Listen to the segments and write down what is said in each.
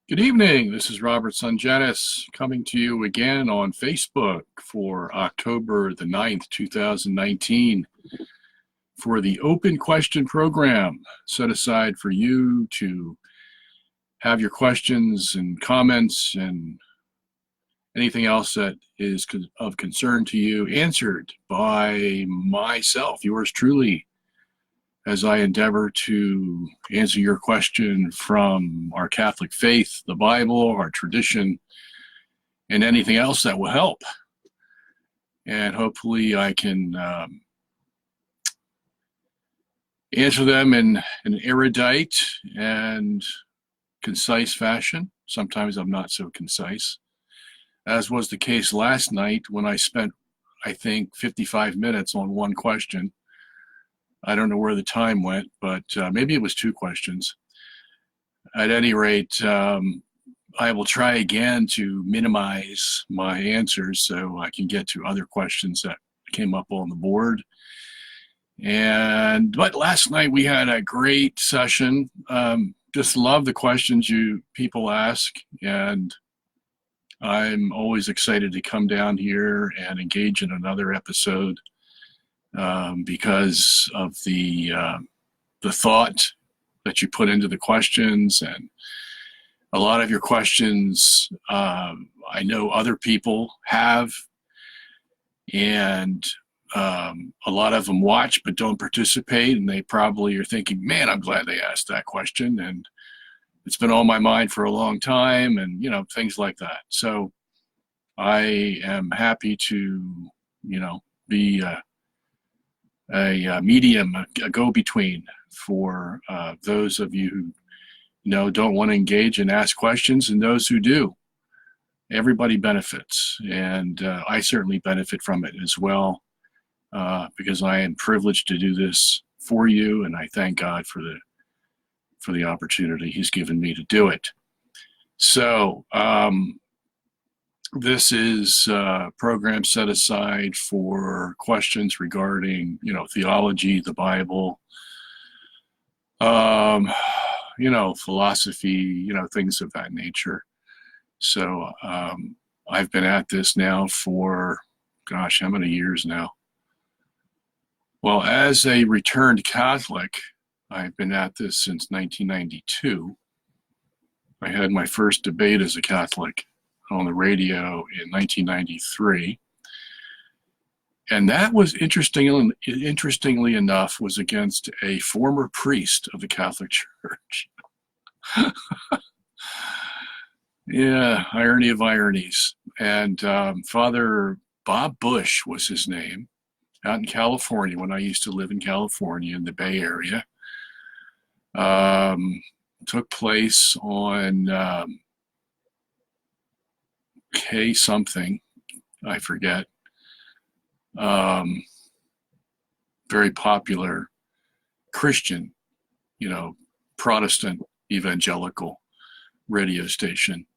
Good evening. This is Robert SUNGENIS coming to you again on Facebook for October the 9th, 2019 for the Open Question Program set aside for you to have your questions and comments and anything else that is of concern to you answered by myself, yours truly, as I endeavor to answer your question from our Catholic faith, the Bible, our tradition, and anything else that will help. And hopefully I can answer them in an erudite and concise fashion. Sometimes I'm not so concise, as was the case last night when I spent, I think, 55 minutes on one question. I don't know where the time went, but maybe it was two questions. At any rate, I will try again to minimize my answers so I can get to other questions that came up on the board. But last night we had a great session. Just love the questions you people ask, and I'm always excited to come down here and engage in another episode. Because of the thought that you put into the questions, and a lot of your questions I know other people have, and a lot of them watch but don't participate, and they probably are thinking, man, I'm glad they asked that question, and it's been on my mind for a long time, and things like that. So I am happy to be a medium, a go-between for those of you who don't want to engage and ask questions, and those who do. Everybody benefits, and I certainly benefit from it as well, because I am privileged to do this for you, and I thank God for the opportunity He's given me to do it. So this is a program set aside for questions regarding, theology, the Bible, philosophy, things of that nature. So I've been at this now for, gosh, how many years now? Well, as a returned Catholic, I've been at this since 1992. I had my first debate as a Catholic on the radio in 1993, and that was interestingly enough was against a former priest of the Catholic Church. Yeah, irony of ironies. And Father Bob Bush was his name, out in California when I used to live in California in the Bay Area. Took place on K something, I forget. Very popular Christian, Protestant evangelical radio station.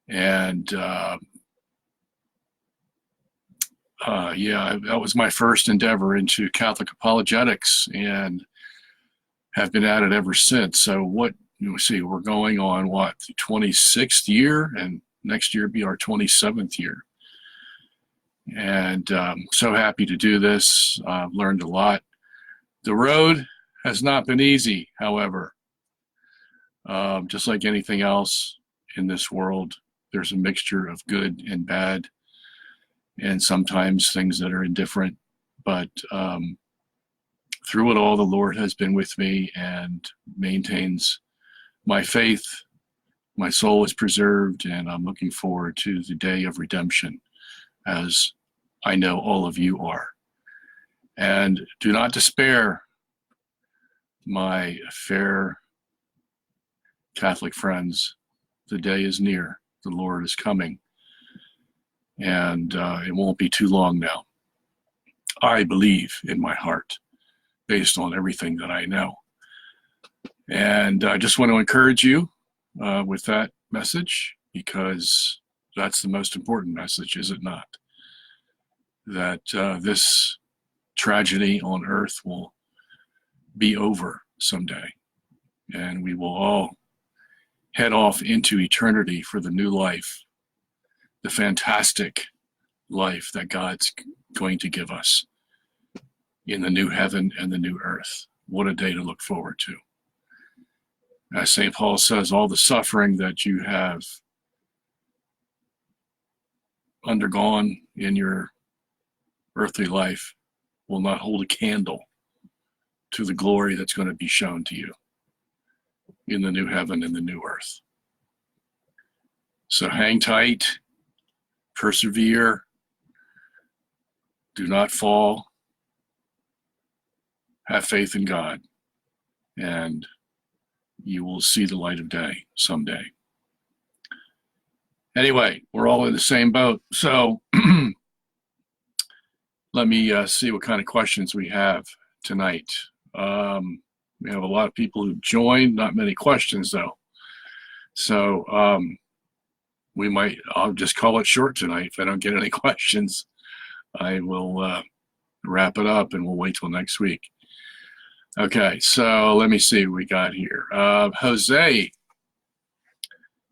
And that was my first endeavor into Catholic apologetics, and have been at it ever since. So we're going on the 26th year, and next year be our 27th year. And so happy to do this. I've learned a lot. The road has not been easy, however. Just like anything else in this world, there's a mixture of good and bad, and sometimes things that are indifferent. But through it all, the Lord has been with me and maintains my faith. My soul is preserved, and I'm looking forward to the day of redemption, as I know all of you are. And do not despair, my fair Catholic friends. The day is near. The Lord is coming. And it won't be too long now. I believe in my heart, based on everything that I know. And I just want to encourage you with that message, because that's the most important message, is it not? That this tragedy on earth will be over someday, and we will all head off into eternity for the new life, the fantastic life that God's going to give us in the new heaven and the new earth. What a day to look forward to. As St. Paul says, all the suffering that you have undergone in your earthly life will not hold a candle to the glory that's going to be shown to you in the new heaven and the new earth. So hang tight, persevere, do not fall, have faith in God, and you will see the light of day someday. Anyway, we're all in the same boat, so let me see what kind of questions we have tonight. We have a lot of people who joined, not many questions though. So I'll just call it short tonight. If I don't get any questions, I will wrap it up and we'll wait till next week. Okay, so let me see what we got here. Jose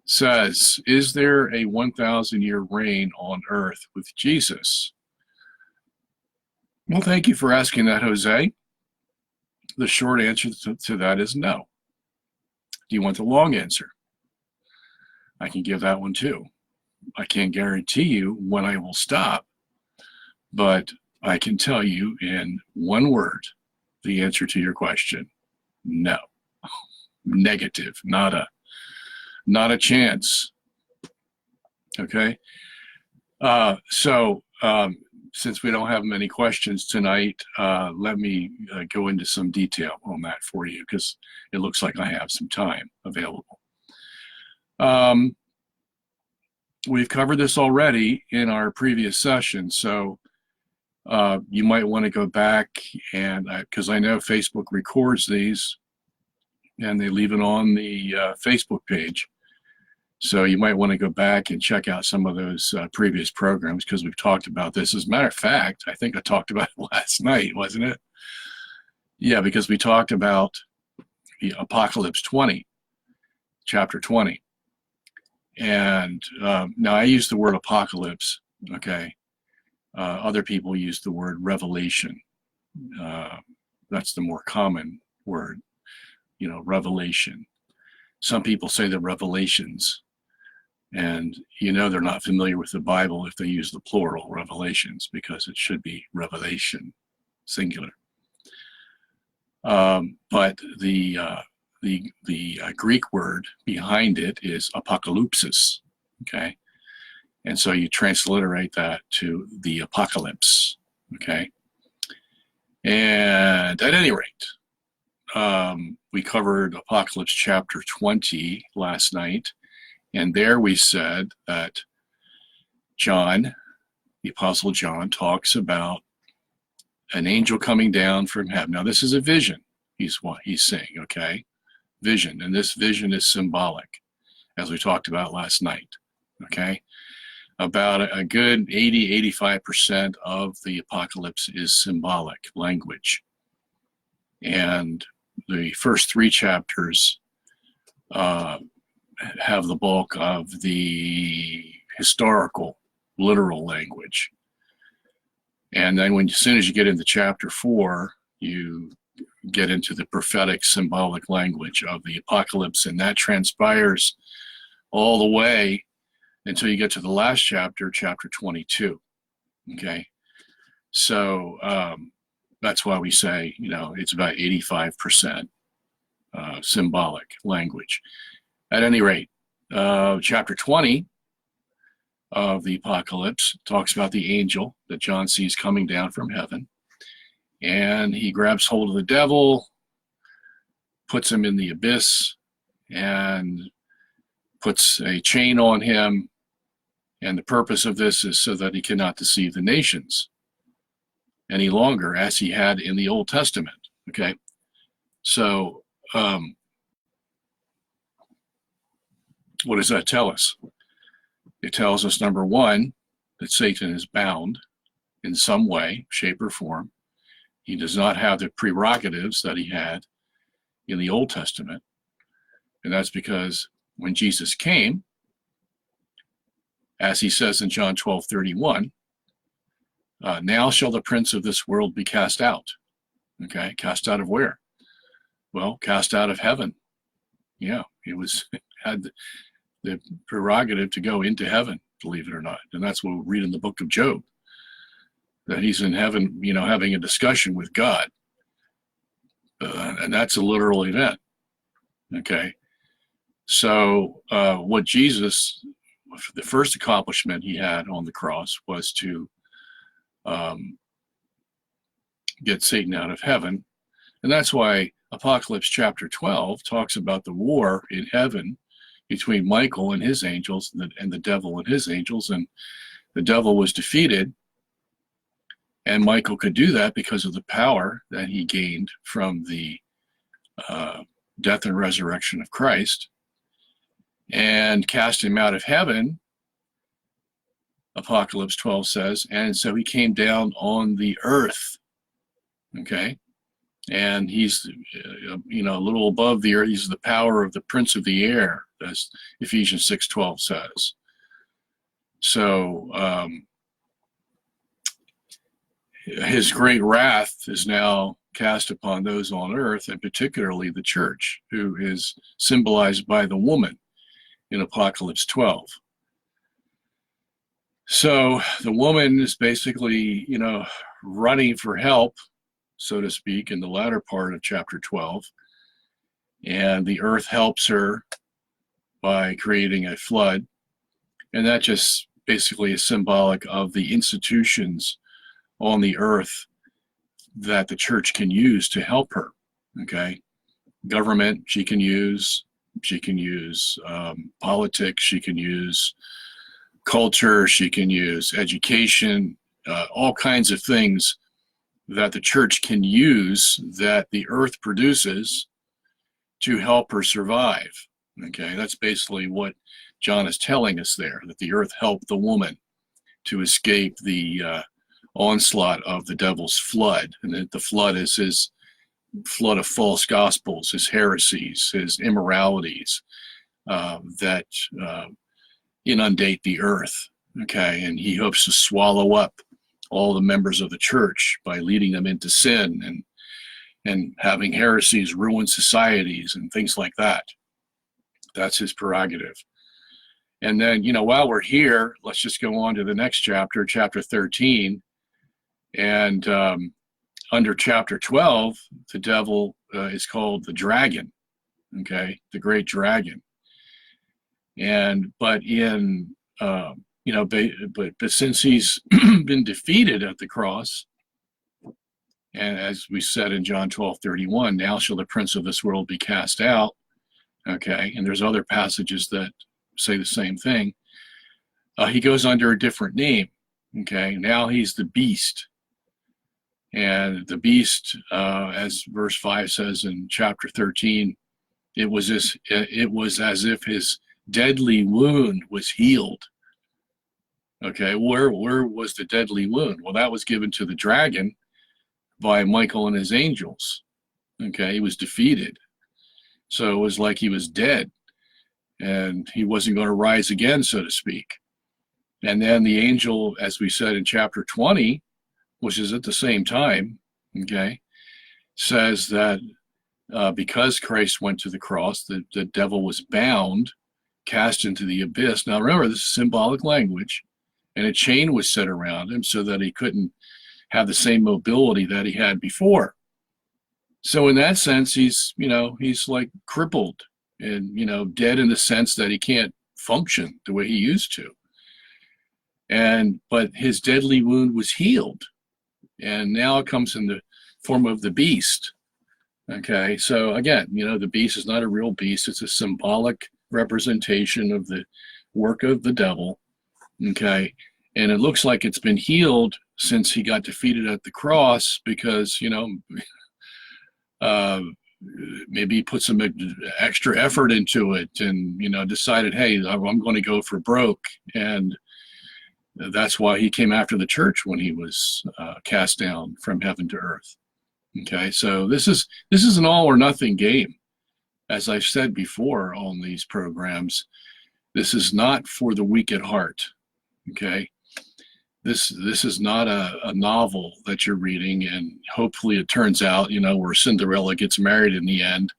says, is there a 1,000-year reign on earth with Jesus? Well, thank you for asking that, Jose. The short answer to that is no. Do you want the long answer? I can give that one too. I can't guarantee you when I will stop, but I can tell you in one word the answer to your question. No. Negative. Not a chance. Okay? Since we don't have many questions tonight, let me go into some detail on that for you, because it looks like I have some time available. We've covered this already in our previous session, so you might want to go back and, because I know Facebook records these and they leave it on the Facebook page. So you might want to go back and check out some of those previous programs, because we've talked about this. As a matter of fact, I think I talked about it last night, wasn't it? Yeah, because we talked about the Apocalypse 20, chapter 20. And now I use the word apocalypse, okay? Other people use the word revelation. That's the more common word, revelation. Some people say the revelations. And they're not familiar with the Bible if they use the plural, revelations, because it should be revelation, singular. But the Greek word behind it is apocalypsis, okay? And so you transliterate that to the apocalypse, okay? And at any rate, we covered Apocalypse chapter 20 last night. And there we said that John, the Apostle John, talks about an angel coming down from heaven. Now, this is a vision, he's saying, okay? Vision. And this vision is symbolic, as we talked about last night, okay? About a good 80–85% of the apocalypse is symbolic language. And the first 3 chapters have the bulk of the historical, literal language. And then as soon as you get into chapter 4, you get into the prophetic, symbolic language of the apocalypse, and that transpires all the way until you get to the last chapter, chapter 22. Okay? So that's why we say, it's about 85% symbolic language. At any rate, chapter 20 of the Apocalypse talks about the angel that John sees coming down from heaven. And he grabs hold of the devil, puts him in the abyss, and puts a chain on him. And the purpose of this is so that he cannot deceive the nations any longer, as he had in the Old Testament. Okay? So, what does that tell us? It tells us, number one, that Satan is bound in some way, shape, or form. He does not have the prerogatives that he had in the Old Testament. And that's because when Jesus came, as he says in John 12:31, now shall the prince of this world be cast out. Okay, cast out of where? Well, cast out of heaven. Yeah, he had the prerogative to go into heaven, believe it or not. And that's what we read in the book of Job, that he's in heaven, having a discussion with God. And that's a literal event. Okay. So what Jesus, the first accomplishment he had on the cross was to get Satan out of heaven. And that's why Apocalypse chapter 12 talks about the war in heaven between Michael and his angels and the devil and his angels. And the devil was defeated. And Michael could do that because of the power that he gained from the death and resurrection of Christ, and cast him out of heaven, Apocalypse 12 says, and so he came down on the earth, okay? And he's, a little above the earth. He's the power of the prince of the air, as Ephesians 6:12 says. So his great wrath is now cast upon those on earth, and particularly the church, who is symbolized by the woman in Apocalypse 12. So the woman is basically, running for help, so to speak, in the latter part of chapter 12. And the earth helps her by creating a flood. And that just basically is symbolic of the institutions on the earth that the church can use to help her. Okay, government she can use politics, she can use culture, she can use education, all kinds of things that the church can use that the earth produces to help her survive. Okay, that's basically what John is telling us there, that the earth helped the woman to escape the onslaught of the devil's flood, and that the flood is his flood of false gospels, his heresies, his immoralities that inundate the earth. Okay, and he hopes to swallow up all the members of the church by leading them into sin and having heresies ruin societies and things like that. That's his prerogative. And then, while we're here, let's just go on to the next chapter, chapter 13. And under chapter 12, the devil is called the dragon, okay, the great dragon. But since he's been defeated at the cross, and as we said in John 12:31, now shall the prince of this world be cast out, okay, and there's other passages that say the same thing, he goes under a different name, okay, now he's the beast. And the beast, as verse 5 says in chapter 13, it was as if his deadly wound was healed. Okay, where was the deadly wound? Well, that was given to the dragon by Michael and his angels. Okay, he was defeated. So it was like he was dead, and he wasn't going to rise again, so to speak. And then the angel, as we said in chapter 20, which is at the same time, okay, says that because Christ went to the cross, the devil was bound, cast into the abyss. Now remember, this is symbolic language, and a chain was set around him so that he couldn't have the same mobility that he had before. So in that sense, he's like crippled and, dead in the sense that he can't function the way he used to. But his deadly wound was healed. And now it comes in the form of the beast. Okay, so again, the beast is not a real beast. It's a symbolic representation of the work of the devil. Okay, and it looks like it's been healed since he got defeated at the cross because, maybe he put some extra effort into it and, decided, hey, I'm going to go for broke. And that's why he came after the church when he was cast down from heaven to earth. Okay, so this is an all or nothing game. as I've said before on these programs, this is not for the weak at heart. Okay. This is not a novel that you're reading, and hopefully it turns out, where Cinderella gets married in the end.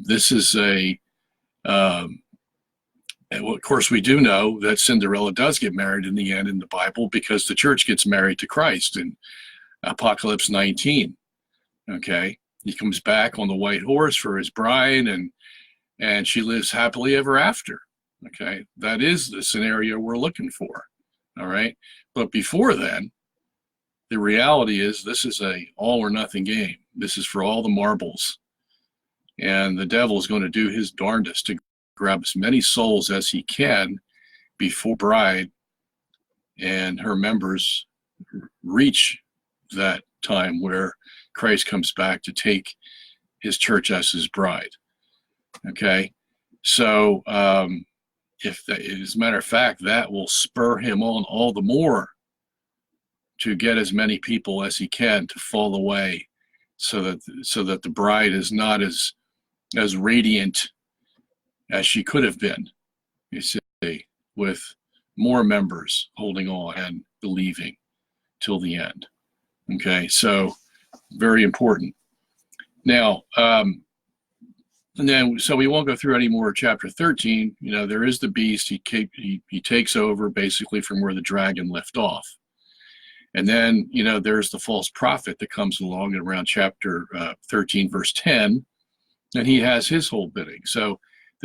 This is and of course, we do know that Cinderella does get married in the end in the Bible, because the church gets married to Christ in Apocalypse 19. Okay, he comes back on the white horse for his bride, and she lives happily ever after. Okay, that is the scenario we're looking for. All right, but before then, the reality is this is a all or nothing game. This is for all the marbles, and the devil is going to do his darndest to grab as many souls as he can before bride and her members reach that time where Christ comes back to take his church as his bride. Okay, so as a matter of fact, that will spur him on all the more to get as many people as he can to fall away, so that the bride is not as radiant as she could have been, you see, with more members holding on and believing till the end. Okay, so very important. Now, so we won't go through any more chapter 13. There is the beast. He takes over basically from where the dragon left off. And then, there's the false prophet that comes along at around chapter 13, verse 10, and he has his whole bidding. So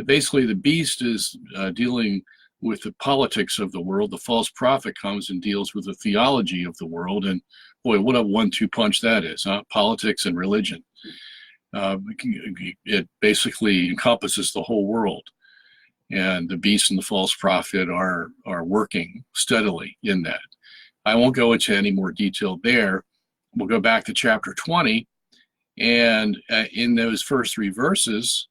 basically the beast is dealing with the politics of the world. The false prophet comes and deals with the theology of the world. And boy, what a 1-2 punch that is, huh? Politics and religion. It basically encompasses the whole world. And the beast and the false prophet are working steadily in that. I won't go into any more detail there. We'll go back to chapter 20. And in those first 3 verses,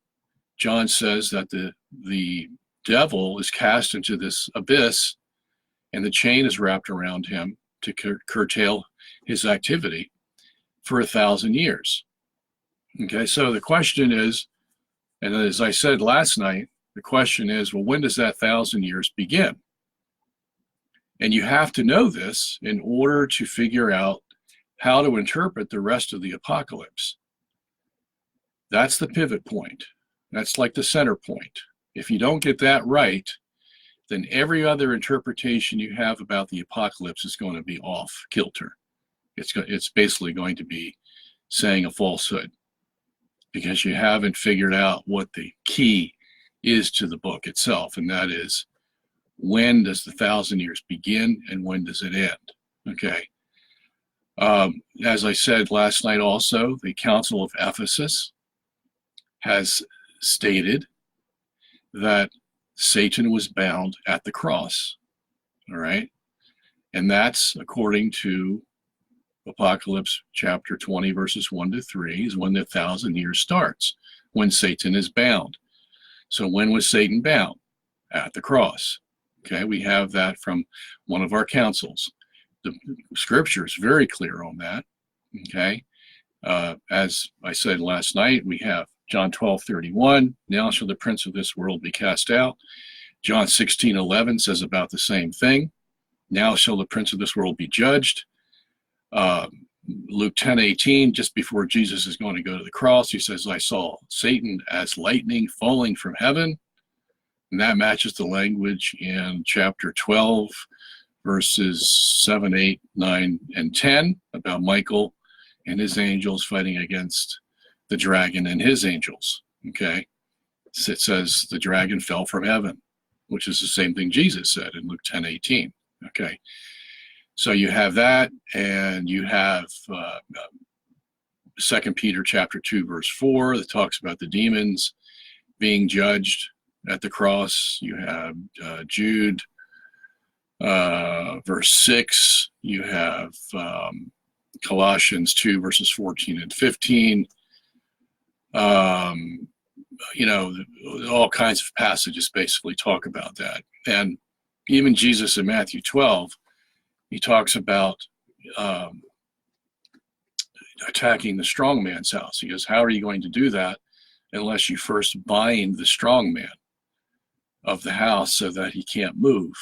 John says that the devil is cast into this abyss, and the chain is wrapped around him to curtail his activity for 1,000 years. Okay, so the question is, and as I said last night, the question is, well, when does that 1,000 years begin? And you have to know this in order to figure out how to interpret the rest of the apocalypse. That's the pivot point. That's like the center point. If you don't get that right, then every other interpretation you have about the apocalypse is going to be off kilter. It's basically going to be saying a falsehood, because you haven't figured out what the key is to the book itself, and that is, when does the 1,000 years begin and when does it end? Okay. As I said last night also, the Council of Ephesus has stated that Satan was bound at the cross. All right. And that's according to Apocalypse chapter 20, verses 1-3, is when the 1,000 years starts, when Satan is bound. So when was Satan bound? At the cross. Okay, we have that from one of our councils. The scripture is very clear on that. Okay, as I said last night, we have John 12:31, now shall the prince of this world be cast out. John 16:11 says about the same thing. Now shall the prince of this world be judged. Luke 10:18, just before Jesus is going to go to the cross, he says, I saw Satan as lightning falling from heaven. And that matches the language in chapter 12, verses 7, 8, 9, and 10 about Michael and his angels fighting against the dragon and his angels. Okay. It says the dragon fell from heaven, which is the same thing Jesus said in Luke 10:18. Okay. So you have that, and you have 2 Peter chapter 2, verse 4 that talks about the demons being judged at the cross. You have Jude verse 6. You have Colossians 2, verses 14 and 15. All kinds of passages basically talk about that. And even Jesus in Matthew 12, he talks about attacking the strong man's house. He goes, how are you going to do that unless you first bind the strong man of the house so that he can't move.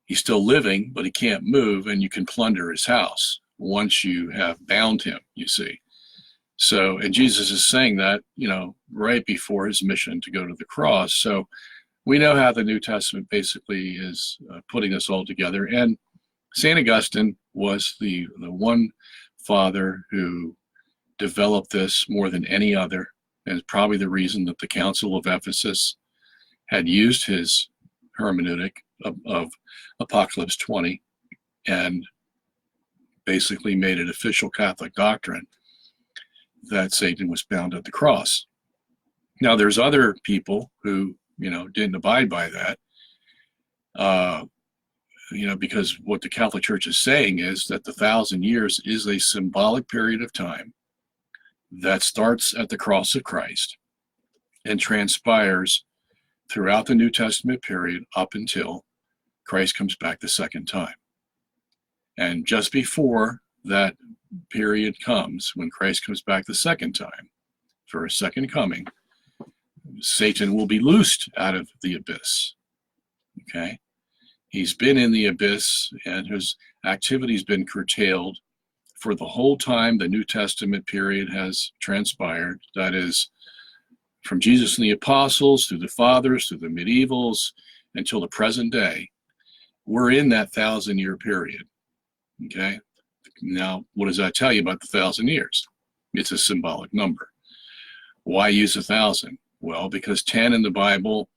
He's still living, but he can't move, and you can plunder his house once you have bound him, you see. So, and Jesus is saying that, right before his mission to go to the cross. So we know how the New Testament basically is putting this all together. And St. Augustine was the one father who developed this more than any other, and it's probably the reason that the Council of Ephesus had used his hermeneutic of Apocalypse 20 and basically made it official Catholic doctrine that Satan was bound at the cross. Now, there's other people who, didn't abide by that, because what the Catholic Church is saying is that the 1,000 years is a symbolic period of time that starts at the cross of Christ and transpires throughout the New Testament period up until Christ comes back the second time. And just before that period comes, when Christ comes back the second time for a second coming, Satan will be loosed out of the abyss. Okay? He's been in the abyss, and his activity's been curtailed for the whole time the New Testament period has transpired. That is, from Jesus and the apostles, through the fathers, through the medievals, until the present day. We're in that 1,000-year period. Okay? Now, what does that tell you about the 1,000 years? It's a symbolic number. Why use 1,000? Well, because 10 in the Bible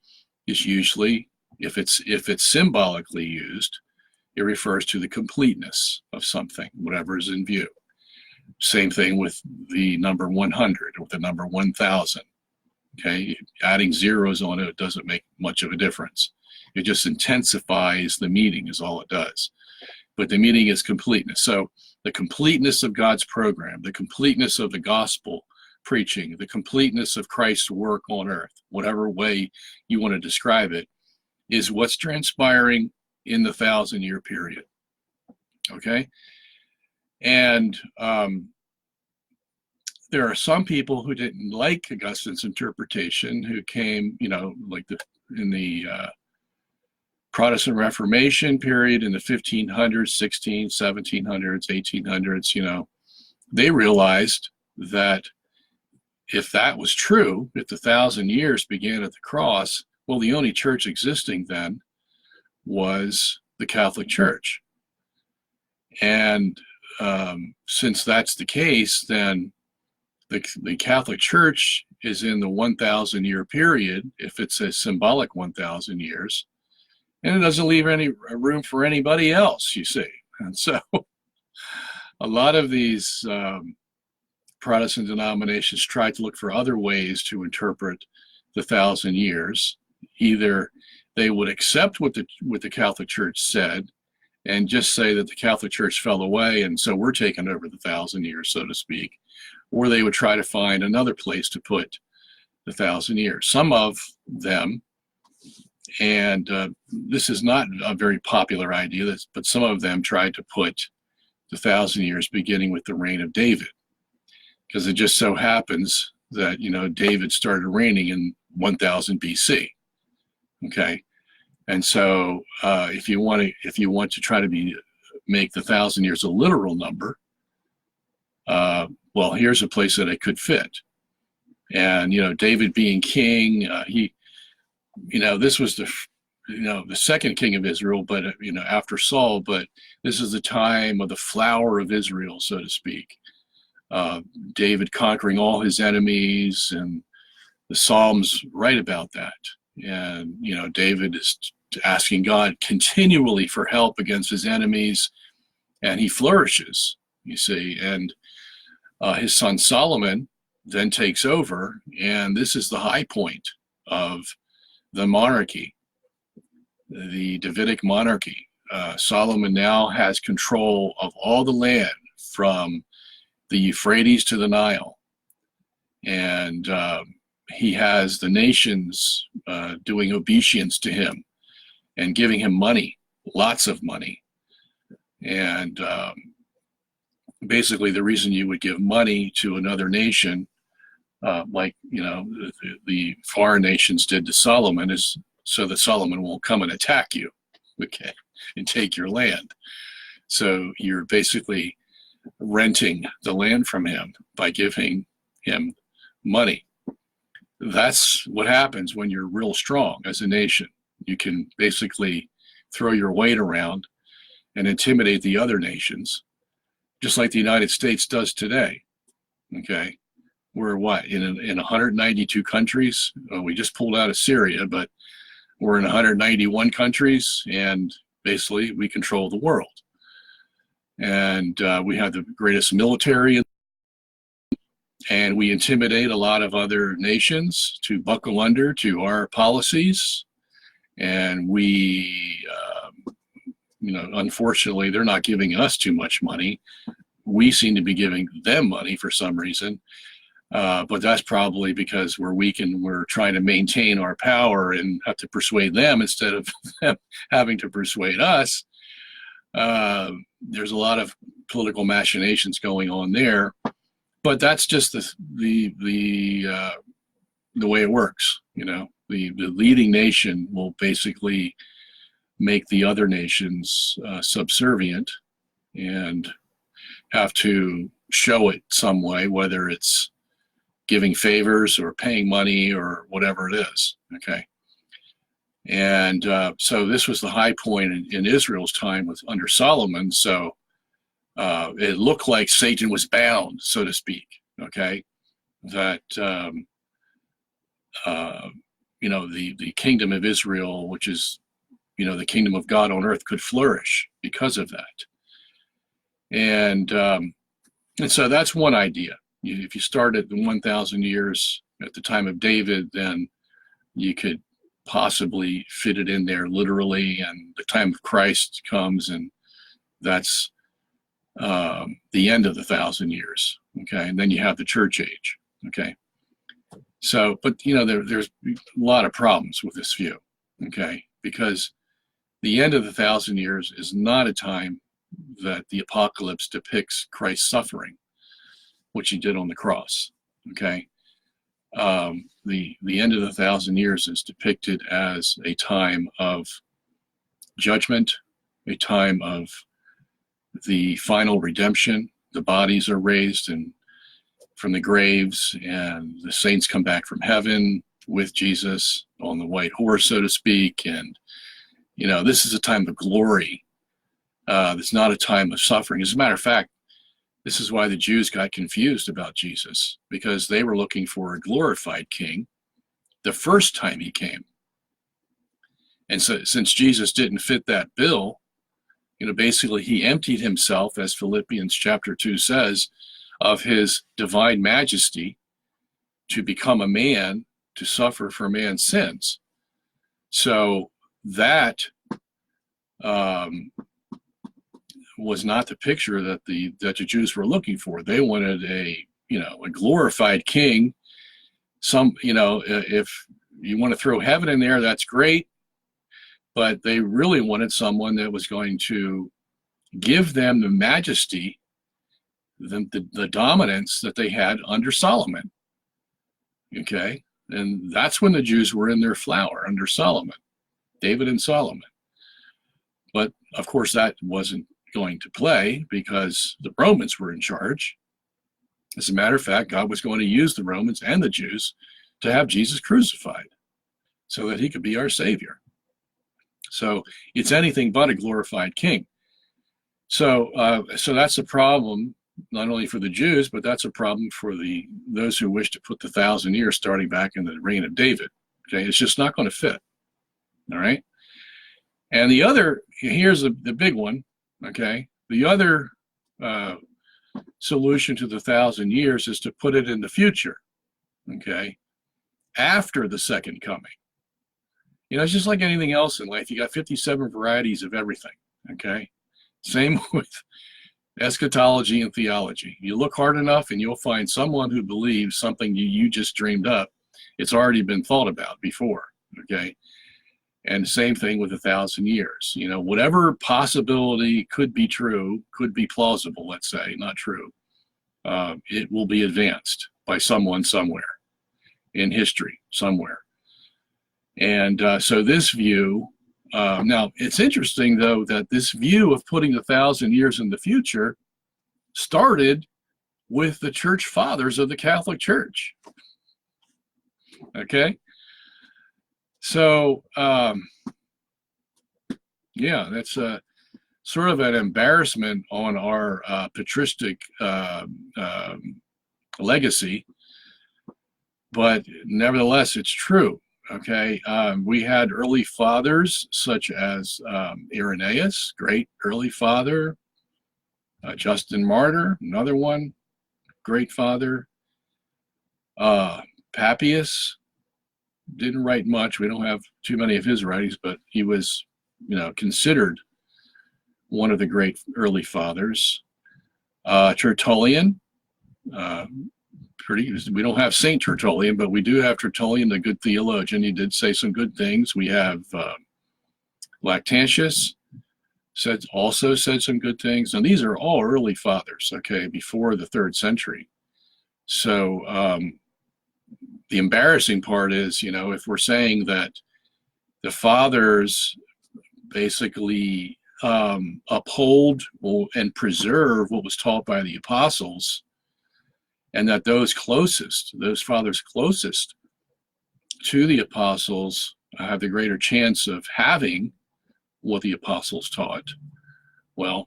is usually, if it's symbolically used, it refers to the completeness of something, whatever is in view. Same thing with the number 100 or the number 1,000. Okay, adding zeros on it doesn't make much of a difference. It just intensifies the meaning is all it does. But the meaning is completeness. So the completeness of God's program, the completeness of the gospel preaching, the completeness of Christ's work on earth, whatever way you want to describe it, is what's transpiring in the 1,000-year period. Okay? And there are some people who didn't like Augustine's interpretation, who came, in the Protestant Reformation period in the 1500s, 1700s, 1800s, they realized that if that was true, if the 1,000 years began at the cross, well, the only church existing then was the Catholic Church. And since that's the case, then the Catholic Church is in the 1,000-year period, if it's a symbolic 1,000 years, and it doesn't leave any room for anybody else, you see. And so a lot of these Protestant denominations try to look for other ways to interpret the 1,000 years. Either they would accept what the Catholic Church said and just say that the Catholic Church fell away, and so we're taking over the 1,000 years, so to speak, or they would try to find another place to put the 1,000 years. Some of them, and this is not a very popular idea, but some of them tried to put the 1,000 years beginning with the reign of David, because it just so happens that, David started reigning in 1000 BC. Okay, and so if you want to try to make the 1,000 years a literal number, well, here's a place that it could fit. And David being king, this was the second king of Israel, but after Saul. But this is the time of the flower of Israel, so to speak. David conquering all his enemies, and the Psalms write about that. And David is asking God continually for help against his enemies, and he flourishes, you see. And his son Solomon then takes over, and this is the high point of the monarchy, the Davidic monarchy. Solomon now has control of all the land from the Euphrates to the Nile, and he has the nations doing obeisance to him and giving him money, lots of money. And basically the reason you would give money to another nation like, the foreign nations did to Solomon, is so that Solomon won't come and attack you, okay, and take your land. So you're basically renting the land from him by giving him money. That's what happens when you're real strong as a nation. You can basically throw your weight around and intimidate the other nations, just like the United States does today. Okay, we're what, in 192 countries? We just pulled out of Syria, but we're in 191 countries, and basically we control the world. And we have the greatest military, and we intimidate a lot of other nations to buckle under to our policies. And we, unfortunately, they're not giving us too much money. We seem to be giving them money for some reason. But that's probably because we're weak and we're trying to maintain our power and have to persuade them instead of them having to persuade us. There's a lot of political machinations going on there, but that's just the way it works. The leading nation will basically make the other nations subservient and have to show it some way, whether it's giving favors or paying money or whatever it is. Okay. And so this was the high point in Israel's time under Solomon. So it looked like Satan was bound, so to speak. Okay. That, the kingdom of Israel, which is, the kingdom of God on earth, could flourish because of that. And so that's one idea. If you start at the 1,000 years at the time of David, then you could possibly fit it in there literally, and the time of Christ comes, and that's the end of the 1,000 years. Okay, and then you have the church age. Okay, so, but there's a lot of problems with this view. Okay, because the end of the 1,000 years is not a time that the apocalypse depicts Christ's suffering, which he did on the cross. Okay, the end of the 1,000 years is depicted as a time of judgment, a time of the final redemption. The bodies are raised and from the graves, and the saints come back from heaven with Jesus on the white horse, so to speak. And this is a time of glory. It's not a time of suffering. As a matter of fact, this is why the Jews got confused about Jesus, because they were looking for a glorified king the first time he came. And so since Jesus didn't fit that bill, basically he emptied himself, as Philippians chapter 2 says, of his divine majesty to become a man, to suffer for man's sins. So that was not the picture that the Jews were looking for. They wanted a glorified king. If you want to throw heaven in there, that's great. But they really wanted someone that was going to give them the majesty, the dominance that they had under Solomon. Okay, and that's when the Jews were in their flower, under Solomon, David and Solomon. But of course that wasn't going to play, because the Romans were in charge. As a matter of fact, God was going to use the Romans and the Jews to have Jesus crucified so that he could be our Savior. So it's anything but a glorified king. So that's a problem, not only for the Jews, but that's a problem for those who wish to put the 1,000 years starting back in the reign of David. Okay, it's just not going to fit. All right. And here's the big one. Okay, the other solution to the 1,000 years is to put it in the future. Okay, after the second coming. It's just like anything else in life. You got 57 varieties of everything. Okay, same with eschatology and theology. You look hard enough and you'll find someone who believes something you just dreamed up. It's already been thought about before. Okay, and the same thing with 1,000 years. Whatever possibility could be true, could be plausible, let's say, not true, it will be advanced by someone somewhere in history somewhere. And so this view, now it's interesting though that this view of putting 1,000 years in the future started with the church fathers of the Catholic Church. Okay, so yeah, that's sort of an embarrassment on our patristic legacy, but nevertheless, it's true. Okay, we had early fathers such as Irenaeus, great early father, Justin Martyr, another one, great father. Papias didn't write much. We don't have too many of his writings, but he was, considered one of the great early fathers. Tertullian, we don't have Saint Tertullian, but we do have Tertullian, the good theologian. He did say some good things. We have Lactantius, also said some good things. And these are all early fathers, okay, before the 3rd century. So the embarrassing part is, if we're saying that the fathers basically uphold and preserve what was taught by the apostles, and that those fathers closest to the apostles have the greater chance of having what the apostles taught. Well,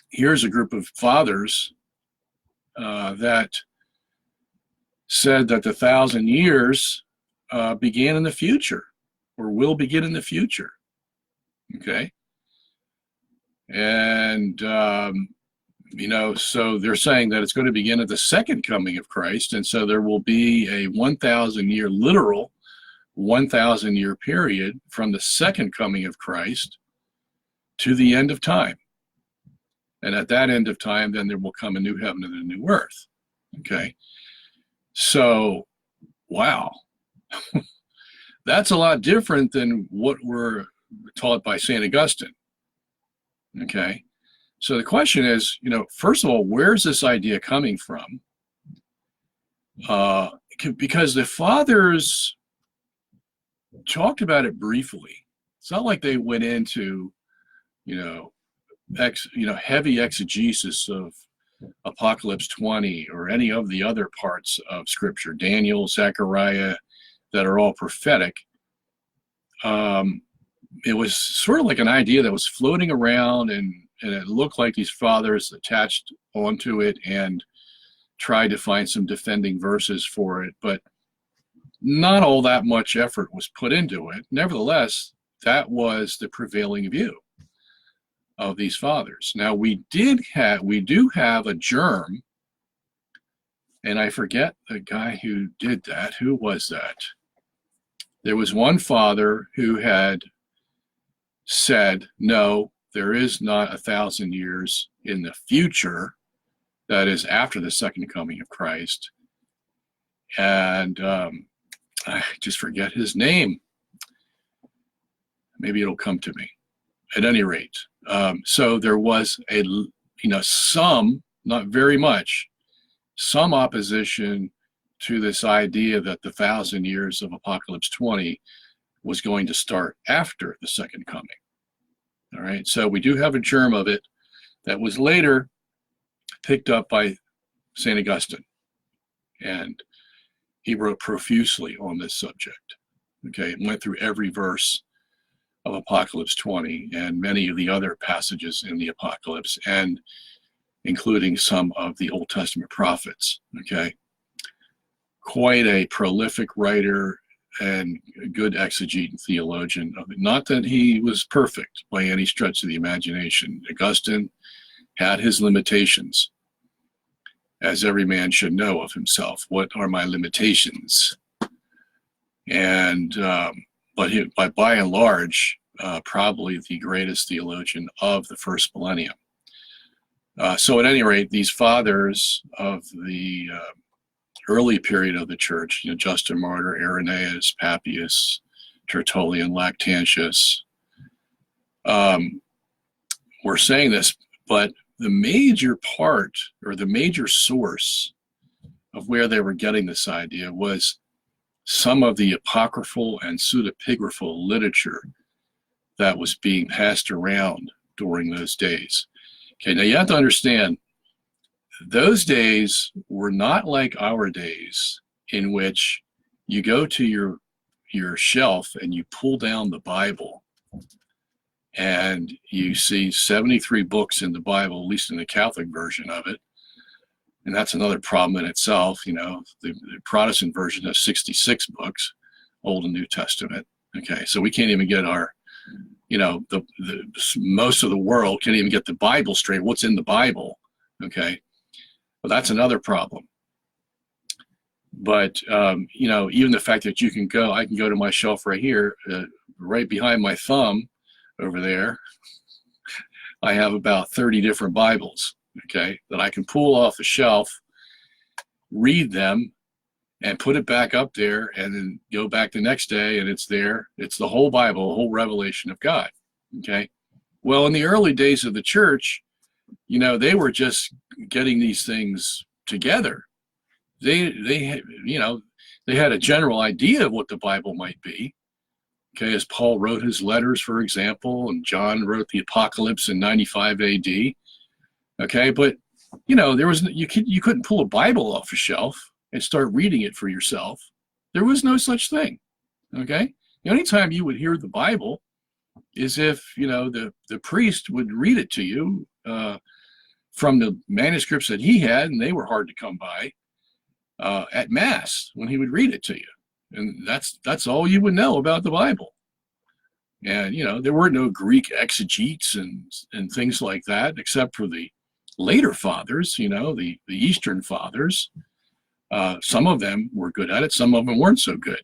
here's a group of fathers that said that the 1,000 years began in the future, or will begin in the future. Okay, and so they're saying that it's going to begin at the second coming of Christ, and so there will be a 1,000-year literal 1,000-year period from the second coming of Christ to the end of time. And at that end of time, then there will come a new heaven and a new earth. Okay. So, wow. That's a lot different than what we're taught by St. Augustine. Okay. So the question is, first of all, where's this idea coming from? Because the fathers talked about it briefly. It's not like they went into, heavy exegesis of Apocalypse 20 or any of the other parts of Scripture, Daniel, Zechariah, that are all prophetic. It was sort of like an idea that was floating around, and it looked like these fathers attached onto it and tried to find some defending verses for it, but not all that much effort was put into it. Nevertheless, that was the prevailing view of these fathers. Now, we do have a germ, and I forget the guy who did that. Who was that? There was one father who had said, no, there is not 1,000 years in the future, that is after the second coming of Christ. And I just forget his name. Maybe it'll come to me. At any rate, so there was some, not very much, some opposition to this idea that the 1,000 years of Apocalypse 20 was going to start after the second coming. All right, so we do have a germ of it that was later picked up by St. Augustine, and he wrote profusely on this subject. Okay, and went through every verse of Apocalypse 20 and many of the other passages in the Apocalypse, and including some of the Old Testament prophets. Okay, quite a prolific writer and a good exegete and theologian of it. Not that he was perfect by any stretch of the imagination. Augustine had his limitations, as every man should know of himself. What are my limitations? And but by and large, probably the greatest theologian of the first millennium. So at any rate, these fathers of the early period of the church, Justin Martyr, Irenaeus, Papias, Tertullian, Lactantius, were saying this, but the major part, or the major source of where they were getting this idea was some of the apocryphal and pseudepigraphal literature that was being passed around during those days. Okay, now you have to understand, those days were not like our days in which you go to your shelf and you pull down the Bible and you see 73 books in the Bible, at least in the Catholic version of it. And that's another problem in itself. You know, the Protestant version has 66 books, Old and New Testament. Okay, so we can't even get our, you know, the most of the world can't even get the Bible straight. What's in the Bible? Okay, well, that's another problem. But you know, even the fact that I can go to my shelf right here, right behind my thumb over there, I have about 30 different Bibles, okay, that I can pull off the shelf, read them, and put it back up there, and then go back the next day, and it's there. It's the whole Bible, the whole revelation of God, okay? Well, in the early days of the church, you know, they were just getting these things together. They you know, they had a general idea of what the Bible might be. Okay, as Paul wrote his letters, for example, and John wrote the Apocalypse in 95 AD. Okay, but you know, you couldn't pull a Bible off a shelf and start reading it for yourself. There was no such thing. Okay, the only time you would hear the Bible is if, you know, the priest would read it to you from the manuscripts that he had, and they were hard to come by, at Mass when he would read it to you. And that's all you would know about the Bible. And, you know, there were no Greek exegetes and things like that, except for the later fathers, you know, the Eastern fathers. Some of them were good at it. Some of them weren't so good.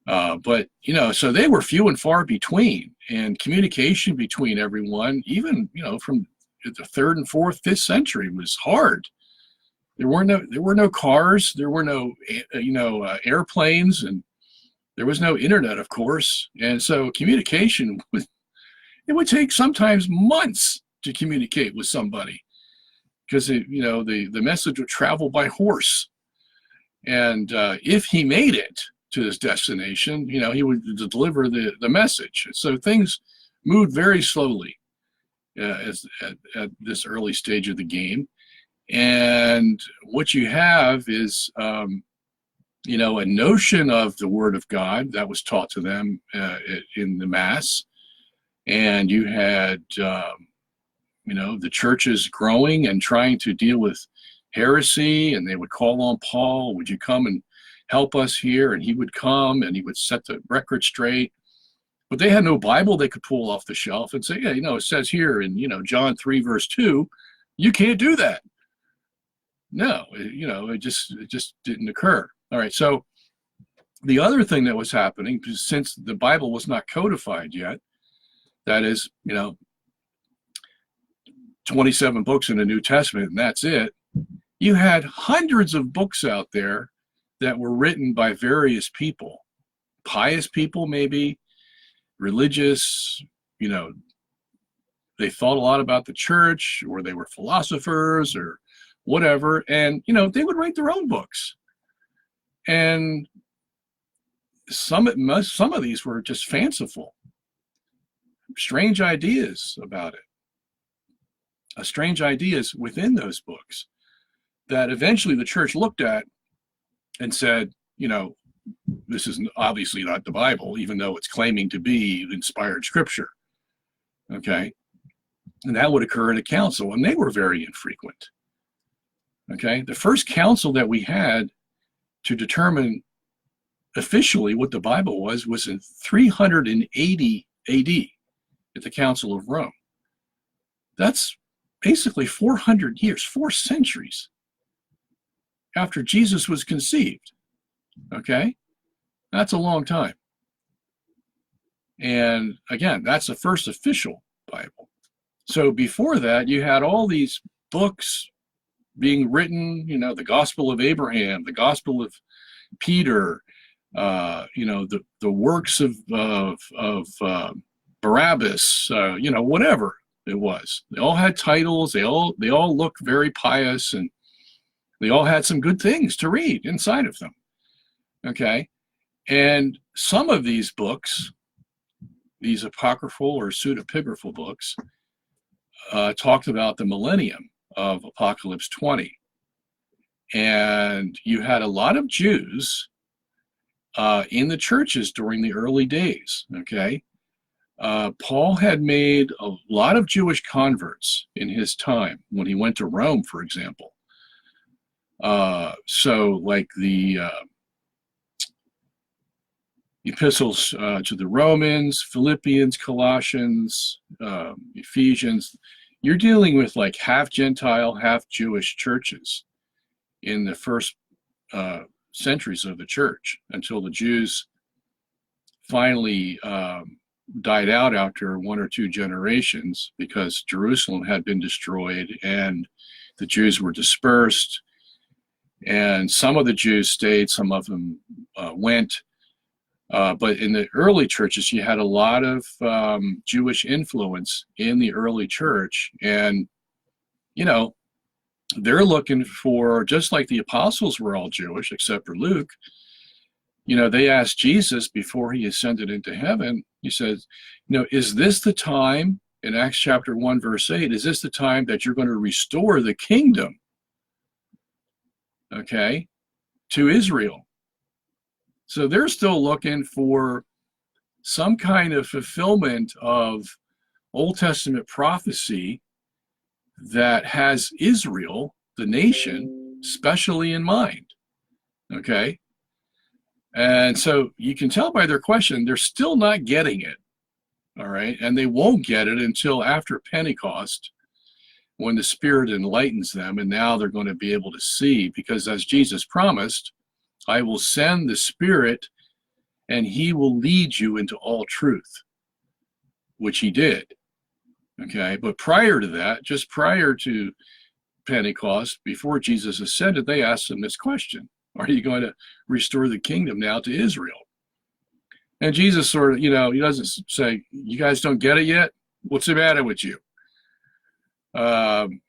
But, you know, so they were few and far between, and communication between everyone, even, you know, from the 3rd and 4th, 5th century was hard. There were no cars, there were no, you know, airplanes, and there was no internet, of course. And so communication it would take sometimes months to communicate with somebody, because you know, the message would travel by horse. And if he made it to his destination, you know, he would deliver the message. So things moved very slowly at this early stage of the game. And what you have is, you know, a notion of the Word of God that was taught to them in the Mass. And you had, you know, the churches growing and trying to deal with heresy, and they would call on Paul, would you come and help us here? And he would come and he would set the record straight. But they had no Bible they could pull off the shelf and say, yeah, you know, it says here in, you know, John 3 verse 2, you can't do that. No, you know, it just didn't occur. All right, so the other thing that was happening, since the Bible was not codified yet, that is, you know, 27 books in the New Testament, and that's it, you had hundreds of books out there that were written by various people, pious people maybe, religious, you know, they thought a lot about the church, or they were philosophers or whatever, and you know, they would write their own books. And some of these were just fanciful, strange ideas about it, strange ideas within those books that eventually the church looked at and said, you know, this is obviously not the Bible, even though it's claiming to be inspired scripture. Okay, and that would occur at a council, and they were very infrequent. Okay, the first council that we had to determine officially what the Bible was in 380 AD at the Council of Rome. That's basically 400 years, 4 centuries after Jesus was conceived. Okay, that's a long time. And again, that's the first official Bible. So before that, you had all these books being written, you know, the Gospel of Abraham, the Gospel of Peter, you know, the works of Barabbas, you know, whatever it was. They all had titles. They all looked very pious, and They all had some good things to read inside of them. Okay. And some of these books, these apocryphal or pseudepigraphal books, talked about the millennium of Apocalypse 20. And you had a lot of Jews in the churches during the early days, okay? Paul had made a lot of Jewish converts in his time when he went to Rome, for example. So like the epistles to the Romans, Philippians, Colossians, Ephesians, you're dealing with like half Gentile, half Jewish churches in the first centuries of the church, until the Jews finally died out after 1 or 2 generations, because Jerusalem had been destroyed and the Jews were dispersed. And some of the Jews stayed, some of them went. But in the early churches, you had a lot of Jewish influence in the early church. And, you know, they're looking for, just like the apostles were all Jewish, except for Luke, you know, they asked Jesus before he ascended into heaven, he says, you know, is this the time, in Acts chapter 1, verse 8, is this the time that you're going to restore the kingdom, okay, to Israel? So they're still looking for some kind of fulfillment of Old Testament prophecy that has Israel, the nation, specially in mind, okay? And so you can tell by their question, they're still not getting it, all right? And they won't get it until after Pentecost, when the Spirit enlightens them, and now they're going to be able to see, because as Jesus promised, I will send the Spirit and he will lead you into all truth, which he did, okay? But prior to that, just prior to Pentecost, before Jesus ascended, they asked him this question: are you going to restore the kingdom now to Israel? And Jesus sort of, you know, he doesn't say, you guys don't get it yet? What's the matter with you?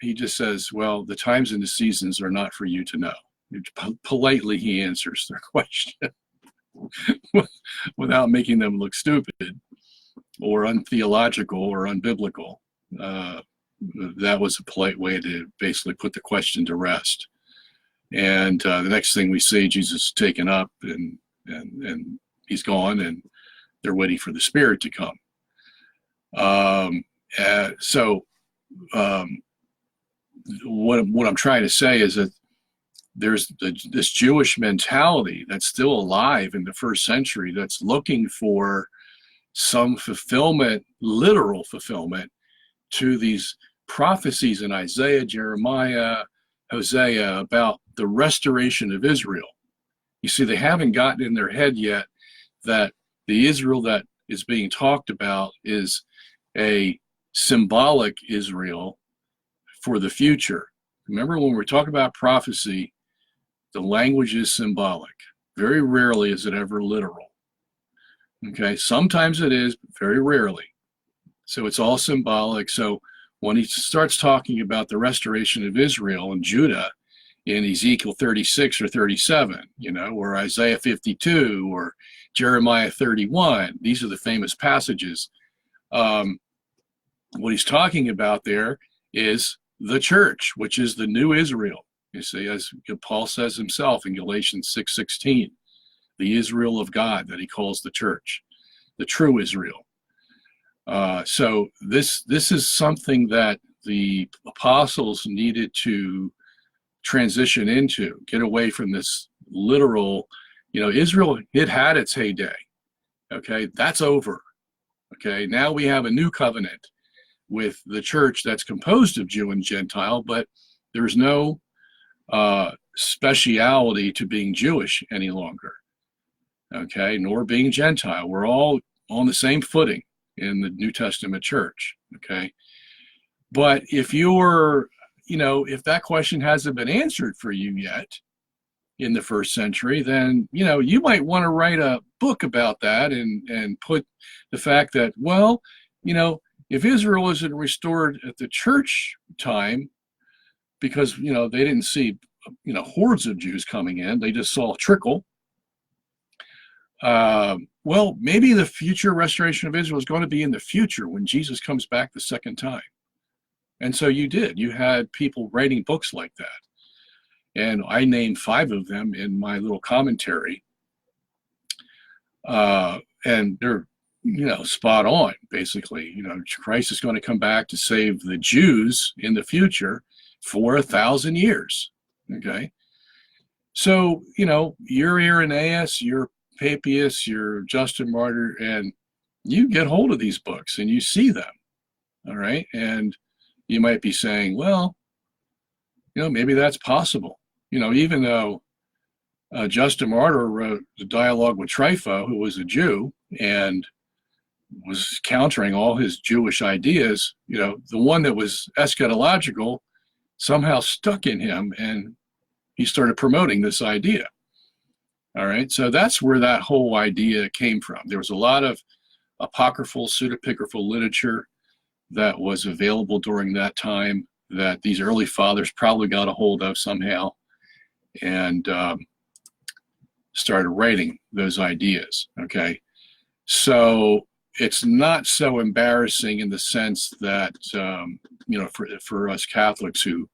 He just says, well, the times and the seasons are not for you to know. Politely, he answers their question without making them look stupid or untheological or unbiblical. That was a polite way to basically put the question to rest. And the next thing we see, Jesus is taken up and he's gone, and they're waiting for the Spirit to come. What I'm trying to say is that there's this Jewish mentality that's still alive in the first century that's looking for some fulfillment, literal fulfillment, to these prophecies in Isaiah, Jeremiah, Hosea about the restoration of Israel. You see, they haven't gotten in their head yet that the Israel that is being talked about is a symbolic Israel for the future. Remember, when we're talking about prophecy, the language is symbolic. Very rarely is it ever literal. Okay, sometimes it is, but very rarely. So it's all symbolic. So when he starts talking about the restoration of Israel and Judah in Ezekiel 36 or 37, you know, or Isaiah 52 or Jeremiah 31, these are the famous passages. What he's talking about there is the church, which is the new Israel. You see, as Paul says himself in Galatians 6:16, the Israel of God that he calls the church, the true Israel. So this is something that the apostles needed to transition into, get away from this literal, you know, Israel, it had its heyday. Okay, that's over. Okay, now we have a new covenant with the church that's composed of Jew and Gentile, but there's no speciality to being Jewish any longer. Okay, nor being Gentile. We're all on the same footing in the New Testament church. Okay, but if you're, you know, if that question hasn't been answered for you yet in the first century, then, you know, you might want to write a book about that and put the fact that, well, you know, if Israel isn't restored at the church time, because, you know, they didn't see hordes of Jews coming in. They just saw a trickle. Well, maybe the future restoration of Israel is going to be in the future when Jesus comes back the second time. And so you had people writing books like that. And I named 5 of them in my little commentary. And they're, spot on, basically. Christ is going to come back to save the Jews in the future for 1,000 years. Okay. So, you're Irenaeus, you're Papias, you're Justin Martyr, and you get hold of these books and you see them. All right. And you might be saying, well, maybe that's possible. Even though Justin Martyr wrote the dialogue with Trypho, who was a Jew, and was countering all his Jewish ideas, the one that was eschatological somehow stuck in him, and he started promoting this idea. All right, so that's where that whole idea came from. There was a lot of apocryphal, pseudepigraphal literature that was available during that time that these early fathers probably got a hold of somehow, and started writing those ideas. Okay, so it's not so embarrassing in the sense that for us Catholics who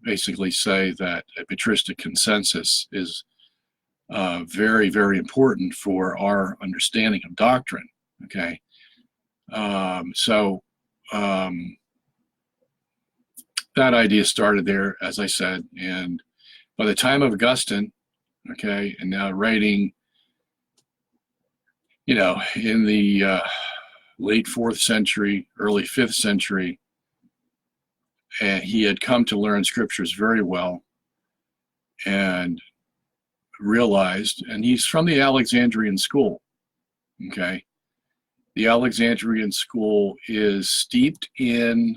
basically say that a patristic consensus is very, very important for our understanding of doctrine. Okay, that idea started there, as I said, and by the time of Augustine, okay, and now writing, in the late 4th century, early 5th century, and he had come to learn scriptures very well and realized, and he's from the Alexandrian school, okay? The Alexandrian school is steeped in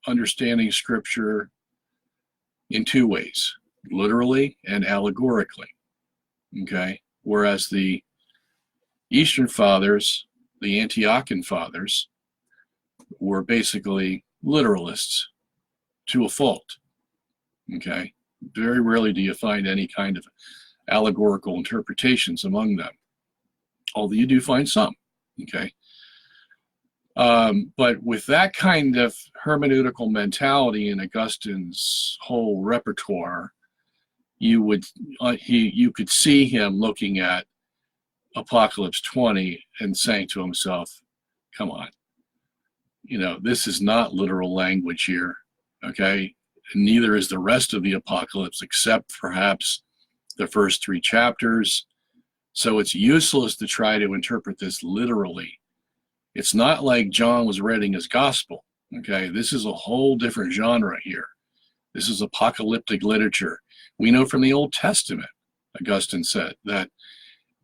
understanding scripture in 2 ways, literally and allegorically, okay? Whereas the Eastern Fathers, the Antiochian Fathers, were basically literalists to a fault, okay? Very rarely do you find any kind of allegorical interpretations among them, although you do find some, okay? But with that kind of hermeneutical mentality in Augustine's whole repertoire, you could see him looking at Apocalypse 20 and saying to himself, come on, this is not literal language here, okay? And neither is the rest of the Apocalypse, except perhaps the first 3 chapters. So it's useless to try to interpret this literally. It's not like John was writing his gospel, okay? This is a whole different genre here. This is apocalyptic literature. We know from the Old Testament, Augustine said, that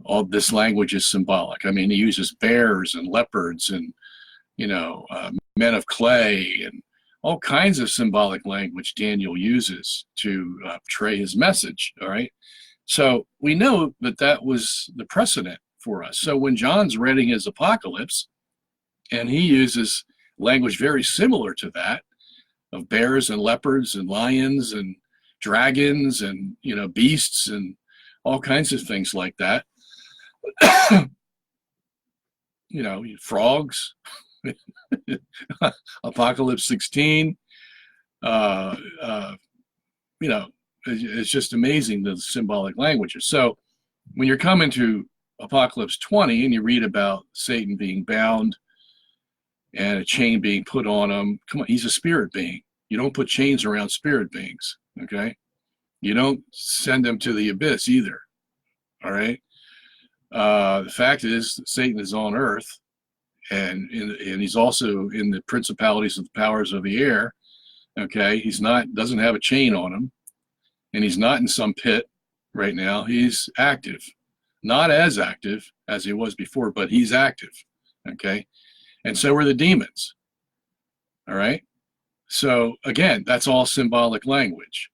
all this language is symbolic. I mean, he uses bears and leopards and, men of clay and all kinds of symbolic language Daniel uses to portray his message, all right? So we know that that was the precedent for us. So when John's writing his Apocalypse, and he uses language very similar to that, of bears and leopards and lions and dragons and, beasts and all kinds of things like that, frogs, Apocalypse 16, it's just amazing, the symbolic languages. So when you're coming to Apocalypse 20 and you read about Satan being bound and a chain being put on him, come on, he's a spirit being. You don't put chains around spirit beings, okay? You don't send them to the abyss either, all right? The fact is, Satan is on earth, and he's also in the principalities and powers of the air, okay? Doesn't have a chain on him, and he's not in some pit right now. He's active. Not as active as he was before, but he's active, okay? And so are the demons, all right? So again, that's all symbolic language.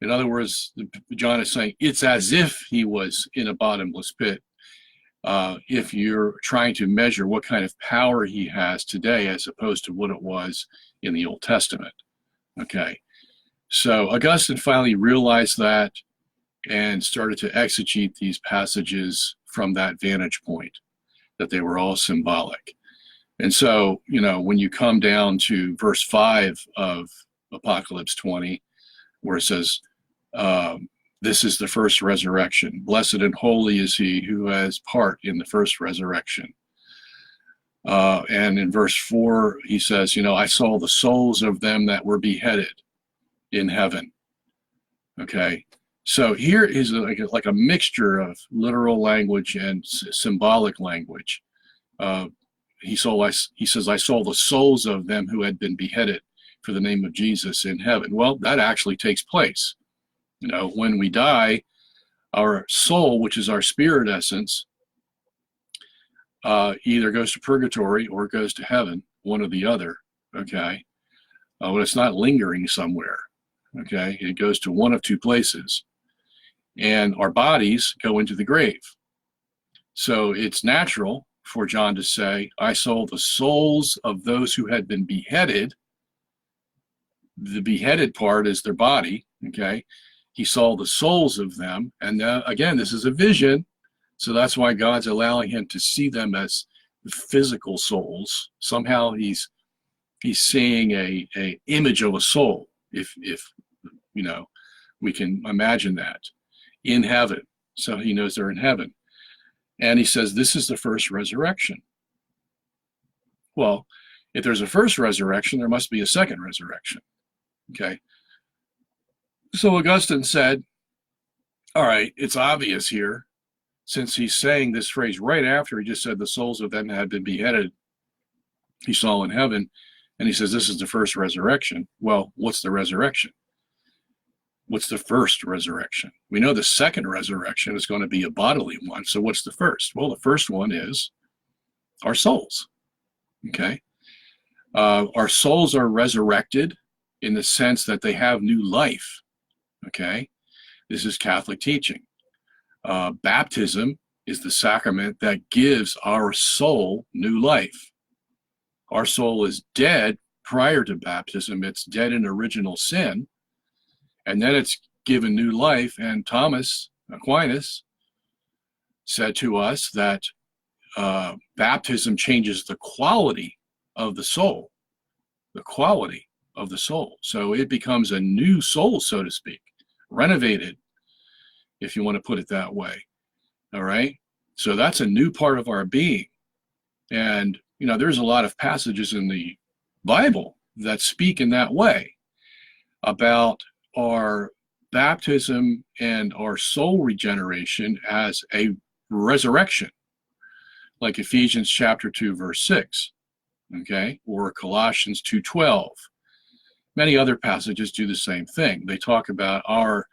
In other words, John is saying it's as if he was in a bottomless pit. If you're trying to measure what kind of power he has today as opposed to what it was in the Old Testament, okay? So Augustine finally realized that and started to exegete these passages from that vantage point, that they were all symbolic. And so, when you come down to verse 5 of Apocalypse 20, where it says, this is the first resurrection. Blessed and holy is he who has part in the first resurrection. And in verse 4, he says, I saw the souls of them that were beheaded in heaven. Okay. So here is like a mixture of literal language and symbolic language. He says, I saw the souls of them who had been beheaded for the name of Jesus in heaven. Well, that actually takes place. When we die, our soul, which is our spirit essence, either goes to purgatory or goes to heaven, one or the other, okay? But it's not lingering somewhere, okay? It goes to one of two places. And our bodies go into the grave. So it's natural for John to say, I saw the souls of those who had been beheaded. The beheaded part is their body, okay? He saw the souls of them. And again, this is a vision. So that's why God's allowing him to see them as physical souls. Somehow he's seeing a image of a soul, if we can imagine that, in heaven. So he knows they're in heaven. And he says, this is the first resurrection. Well, if there's a first resurrection, there must be a second resurrection. Okay. So Augustine said, all right, it's obvious here, since he's saying this phrase right after he just said the souls of them had been beheaded, he saw in heaven, and he says this is the first resurrection. Well, what's the resurrection? What's the first resurrection? We know the second resurrection is going to be a bodily one. So what's the first? Well, the first one is our souls. Okay. Our souls are resurrected in the sense that they have new life. Okay. This is Catholic teaching. Baptism is the sacrament that gives our soul new life. Our soul is dead prior to baptism. It's dead in original sin. And then it's given new life. And Thomas Aquinas said to us that baptism changes the quality of the soul, So it becomes a new soul, so to speak, renovated, if you want to put it that way. All right. So that's a new part of our being. And, there's a lot of passages in the Bible that speak in that way about our baptism and our soul regeneration as a resurrection, like Ephesians chapter 2, verse 6, okay, or Colossians 2:12. Many other passages do the same thing. They talk about our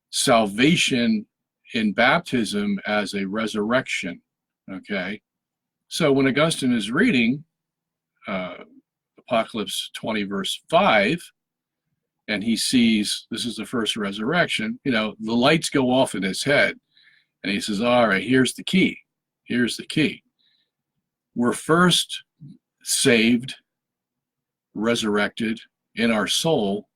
salvation in baptism as a resurrection, okay? So when Augustine is reading Apocalypse 20, verse 5, and he sees this is the first resurrection, the lights go off in his head, and he says, all right, here's the key. We're first saved, resurrected in our soul,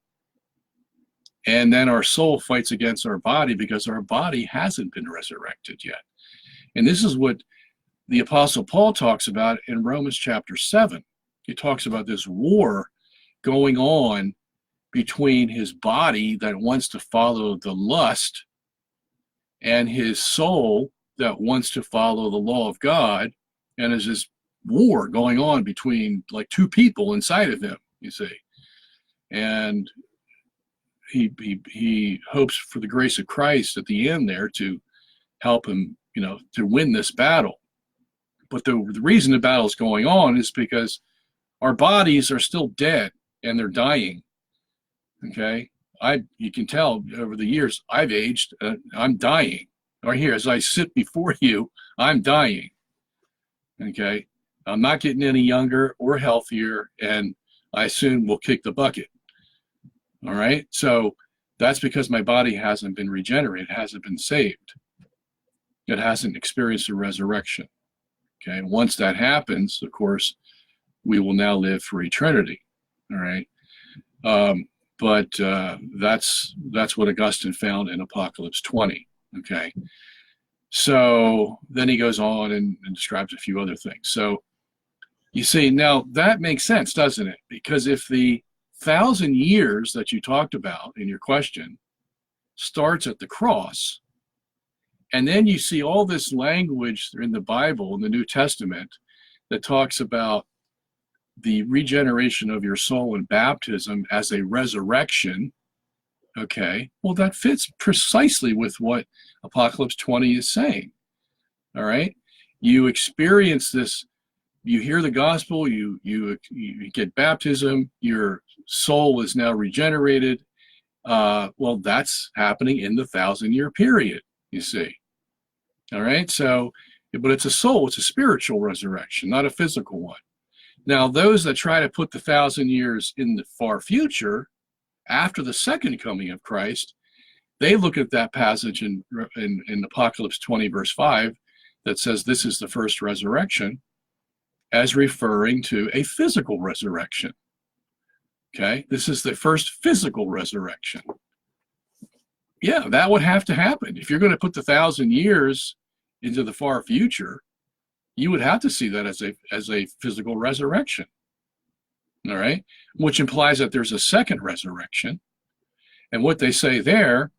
and then our soul fights against our body because our body hasn't been resurrected yet. And this is what the Apostle Paul talks about in Romans chapter 7. He talks about this war going on between his body that wants to follow the lust and his soul that wants to follow the law of God. And there's this war going on between like two people inside of him, you see. And he hopes for the grace of Christ at the end there to help him, to win this battle. But the reason the battle is going on is because our bodies are still dead and they're dying. Okay, you can tell over the years I've aged. I'm dying. Right here, as I sit before you, I'm dying. Okay, I'm not getting any younger or healthier, and I soon will kick the bucket. All right, so that's because my body hasn't been regenerated, hasn't been saved. It hasn't experienced a resurrection. Okay, once that happens, of course, we will now live for eternity. All right. But that's what Augustine found in Apocalypse 20. Okay. So then he goes on and describes a few other things. So you see, now that makes sense, doesn't it? Because if the 1,000 years that you talked about in your question starts at the cross, and then you see all this language in the Bible, in the New Testament, that talks about the regeneration of your soul in baptism as a resurrection, okay, well, that fits precisely with what Apocalypse 20 is saying, all right? You experience this, you hear the gospel, you get baptism, your soul is now regenerated. Well, that's happening in the 1,000-year period, you see. All right, so, but it's a soul, it's a spiritual resurrection, not a physical one. Now, those that try to put the 1,000 years in the far future, after the second coming of Christ, they look at that passage in Apocalypse 20, verse 5, that says this is the first resurrection, as referring to a physical resurrection. Okay, this is the first physical resurrection. Yeah, that would have to happen. If you're going to put the 1,000 years into the far future, you would have to see that as a physical resurrection. All right, which implies that there's a second resurrection. And what they say there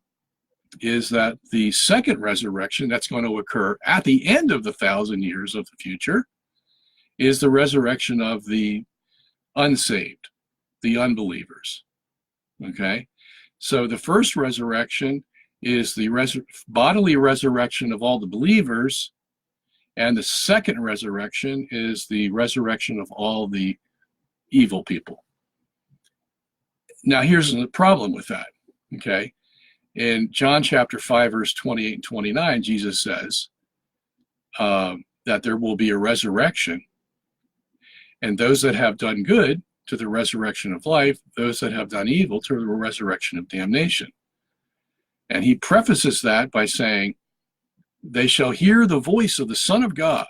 is that the second resurrection that's going to occur at the end of the 1,000 years of the future is the resurrection of the unsaved, the unbelievers. Okay, so the first resurrection is the bodily resurrection of all the believers, and the second resurrection is the resurrection of all the evil people. Now, here's the problem with that, okay? In John chapter 5, verse 28 and 29, Jesus says that there will be a resurrection, and those that have done good to the resurrection of life, those that have done evil to the resurrection of damnation. And he prefaces that by saying, they shall hear the voice of the Son of God,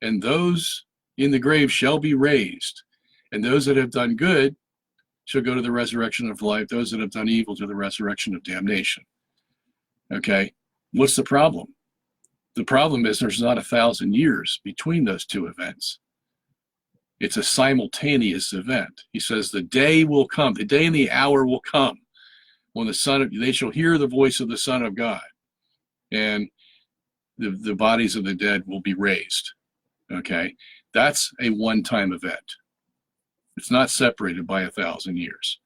and those in the grave shall be raised, and those that have done good shall go to the resurrection of life, those that have done evil to the resurrection of damnation. Okay, what's the problem? The problem is there's not 1,000 years between those two events. It's a simultaneous event. He says the day will come, the day and the hour will come when they shall hear the voice of the Son of God, and the bodies of the dead will be raised. Okay, that's a one-time event. It's not separated by 1,000 years.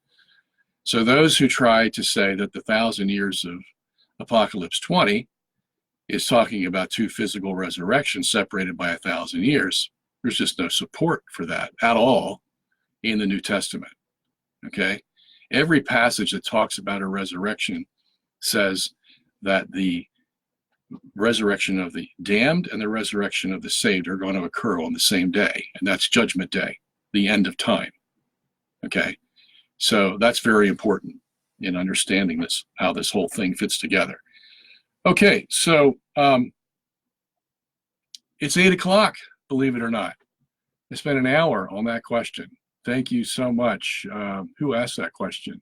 So those who try to say that the 1,000 years of Apocalypse 20 is talking about two physical resurrections separated by 1,000 years, there's just no support for that at all in the New Testament. Okay, every passage that talks about a resurrection says that the resurrection of the damned and the resurrection of the saved are going to occur on the same day, and that's Judgment Day, the end of time. Okay, so that's very important in understanding this, how this whole thing fits together. Okay, so it's 8 o'clock, believe it or not. I spent an hour on that question. Thank you so much. Who asked that question?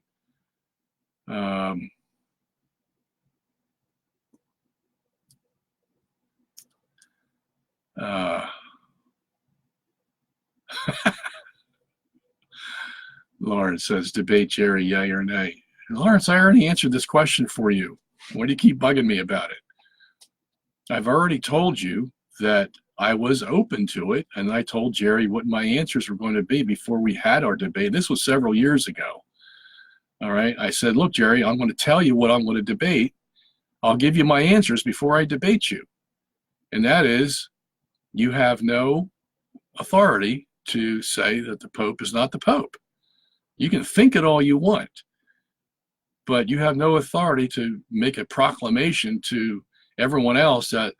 Lawrence says, debate Jerry, yay or nay. Lawrence, I already answered this question for you. Why do you keep bugging me about it? I've already told you that I was open to it, and I told Jerry what my answers were going to be before we had our debate. This was several years ago. All right. I said, look, Jerry, I'm going to tell you what I'm going to debate. I'll give you my answers before I debate you. And that is, you have no authority to say that the Pope is not the Pope. You can think it all you want, but you have no authority to make a proclamation to everyone else that,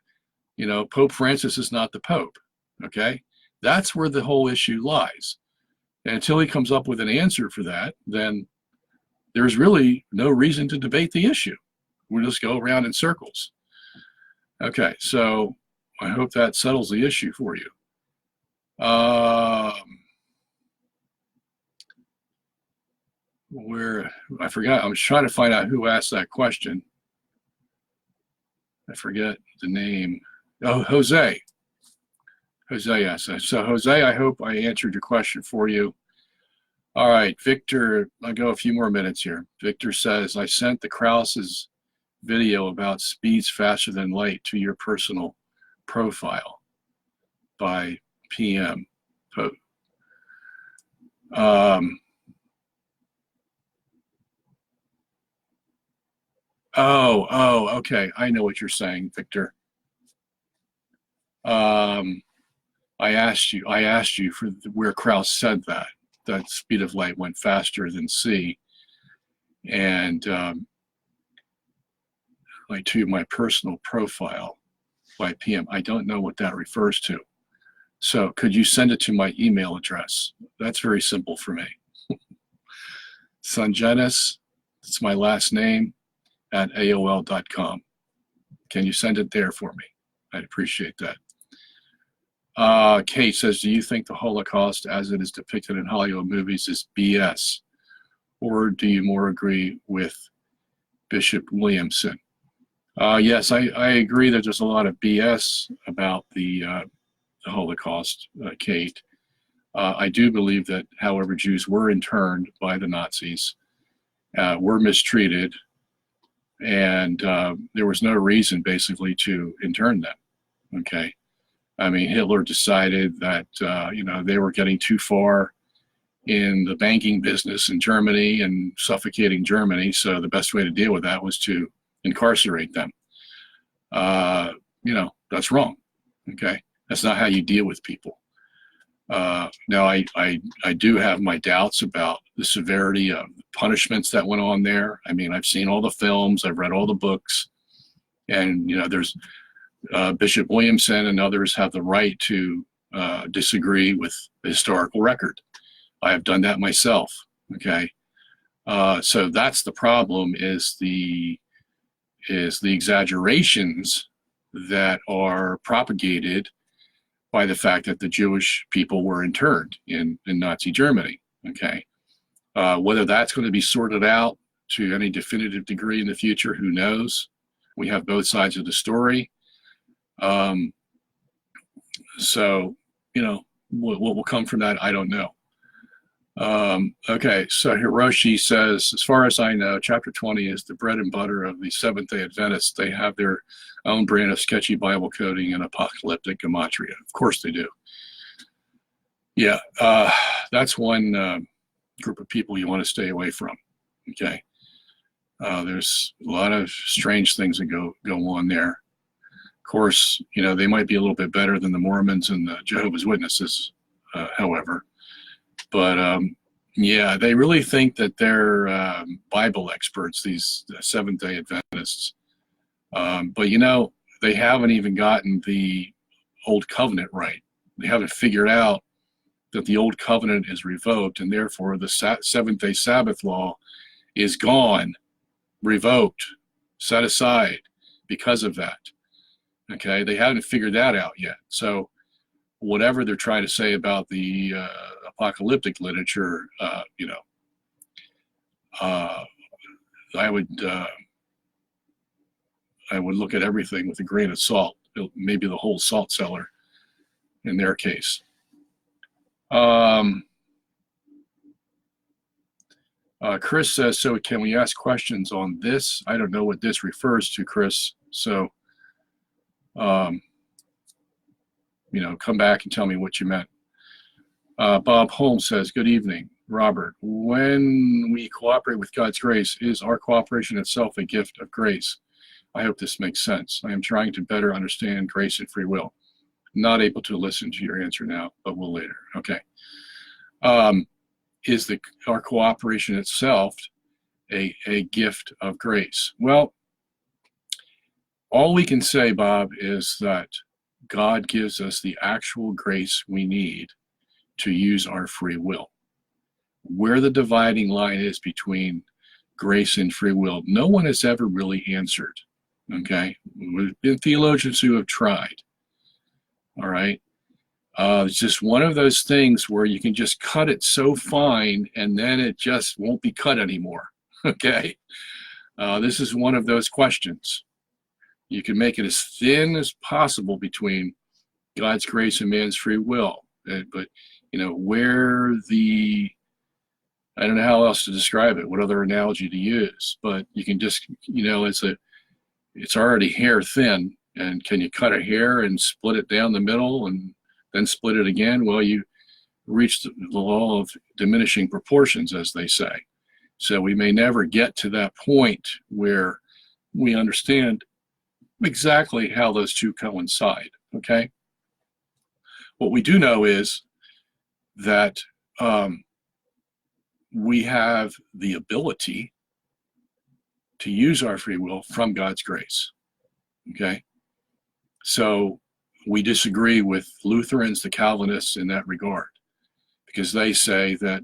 you know, Pope Francis is not the Pope. Okay? That's where the whole issue lies. And until he comes up with an answer for that, then there's really no reason to debate the issue. We'll just go around in circles. Okay, so I hope that settles the issue for you. Where I forgot. I was trying to find out who asked that question. I forget the name. Oh, Jose. Jose asked that. So Jose, I hope I answered your question for you. All right, Victor, I'll go a few more minutes here. Victor says, I sent the Krause's video about speeds faster than light to your personal profile by PM. Okay. I know what you're saying, Victor. I asked you for where Krause said that speed of light went faster than C, and like to my personal profile by PM. I don't know what that refers to. So could you send it to my email address? That's very simple for me. SUNGENIS, it's my last name, at AOL.com. Can you send it there for me? I'd appreciate that. Kate says, do you think the Holocaust as it is depicted in Hollywood movies is BS? Or do you more agree with Bishop Williamson? Yes, I agree that there's a lot of BS about the Holocaust, Kate. I do believe that, however, Jews were interned by the Nazis, were mistreated, and there was no reason, basically, to intern them, okay? I mean, Hitler decided that, they were getting too far in the banking business in Germany and suffocating Germany, so the best way to deal with that was to incarcerate them. That's wrong, okay? That's not how you deal with people. Now, I do have my doubts about the severity of the punishments that went on there. I mean, I've seen all the films, I've read all the books, and, there's Bishop Williamson and others have the right to disagree with the historical record. I have done that myself, okay? So that's the problem, is the exaggerations that are propagated by the fact that the Jewish people were interned in Nazi Germany, okay? Whether that's going to be sorted out to any definitive degree in the future, who knows? We have both sides of the story. What will come from that, I don't know. Okay, so Hiroshi says, as far as I know, chapter 20 is the bread and butter of the Seventh-day Adventists. They have their own brand of sketchy Bible coding and apocalyptic gematria. Of course they do. Yeah, that's one group of people you want to stay away from, okay? There's a lot of strange things that go on there. Of course, they might be a little bit better than the Mormons and the Jehovah's Witnesses, however. But yeah, they really think that they're Bible experts, these Seventh-day Adventists. But they haven't even gotten the Old Covenant right. They haven't figured out that the Old Covenant is revoked, and therefore the seventh-day Sabbath law is gone, revoked, set aside because of that. Okay, they haven't figured that out yet. So whatever they're trying to say about the apocalyptic literature, I would look at everything with a grain of salt, maybe the whole salt cellar in their case. Chris says, so can we ask questions on this? I don't know what this refers to, Chris. So, come back and tell me what you meant. Bob Holmes says, good evening, Robert. When we cooperate with God's grace, is our cooperation itself a gift of grace? I hope this makes sense. I am trying to better understand grace and free will. Not able to listen to your answer now, but will later. Okay. Is our cooperation itself a gift of grace? Well, all we can say, Bob, is that God gives us the actual grace we need to use our free will. Where the dividing line is between grace and free will, no one has ever really answered, okay? There's been theologians who have tried, all right? It's just one of those things where you can just cut it so fine and then it just won't be cut anymore, Okay. This is one of those questions. You can make it as thin as possible between God's grace and man's free will. But, where I don't know how else to describe it, what other analogy to use, but you can just, it's already hair thin. And can you cut a hair and split it down the middle and then split it again? Well, you reach the law of diminishing proportions, as they say. So we may never get to that point where we understand exactly how those two coincide, okay? What we do know is that we have the ability to use our free will from God's grace, okay? So we disagree with Lutherans, the Calvinists in that regard, because they say that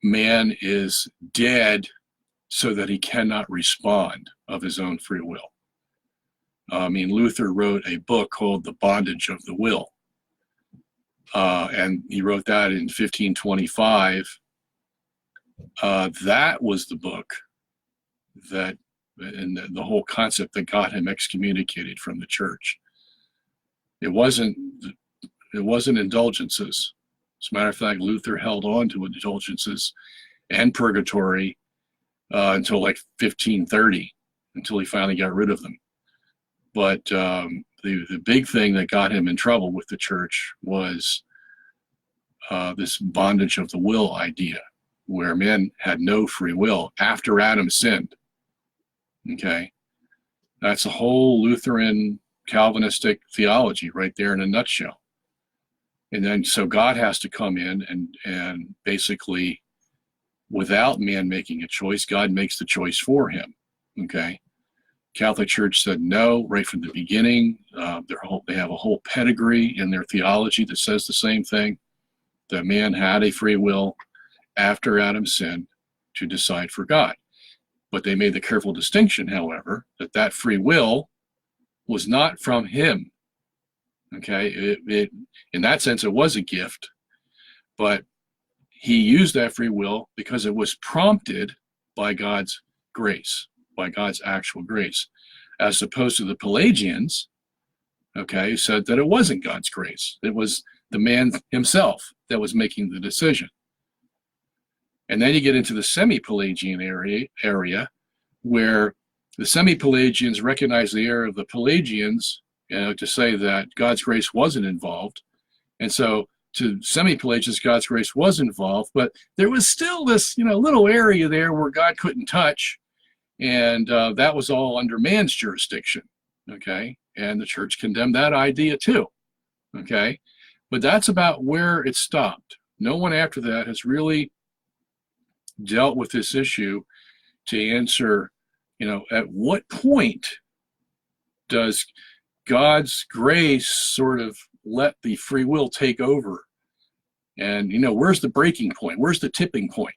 man is dead so that he cannot respond of his own free will. Luther wrote a book called The Bondage of the Will. And he wrote that in 1525. That was the book and the whole concept that got him excommunicated from the church. It wasn't indulgences. As a matter of fact, Luther held on to indulgences and purgatory until like 1530, until he finally got rid of them. But the big thing that got him in trouble with the church was this bondage of the will idea, where men had no free will after Adam sinned. Okay, that's a whole Lutheran Calvinistic theology right there in a nutshell. And then so God has to come in and basically, without man making a choice, God makes the choice for him. Okay, Catholic Church said no right from the beginning. They have a whole pedigree in their theology that says the same thing, that man had a free will after Adam sinned to decide for God. But they made the careful distinction, however, that free will was not from him. Okay, in that sense, it was a gift, but he used that free will because it was prompted by God's grace, by God's actual grace, as opposed to the Pelagians, okay, who said that it wasn't God's grace. It was the man himself that was making the decision. And then you get into the semi-Pelagian area where the semi-Pelagians recognize the error of the Pelagians, to say that God's grace wasn't involved. And so to semi-Pelagians, God's grace was involved, but there was still this, little area there where God couldn't touch. And that was all under man's jurisdiction, okay? And the church condemned that idea too, okay? But that's about where it stopped. No one after that has really dealt with this issue to answer, at what point does God's grace sort of let the free will take over? And, where's the breaking point? Where's the tipping point?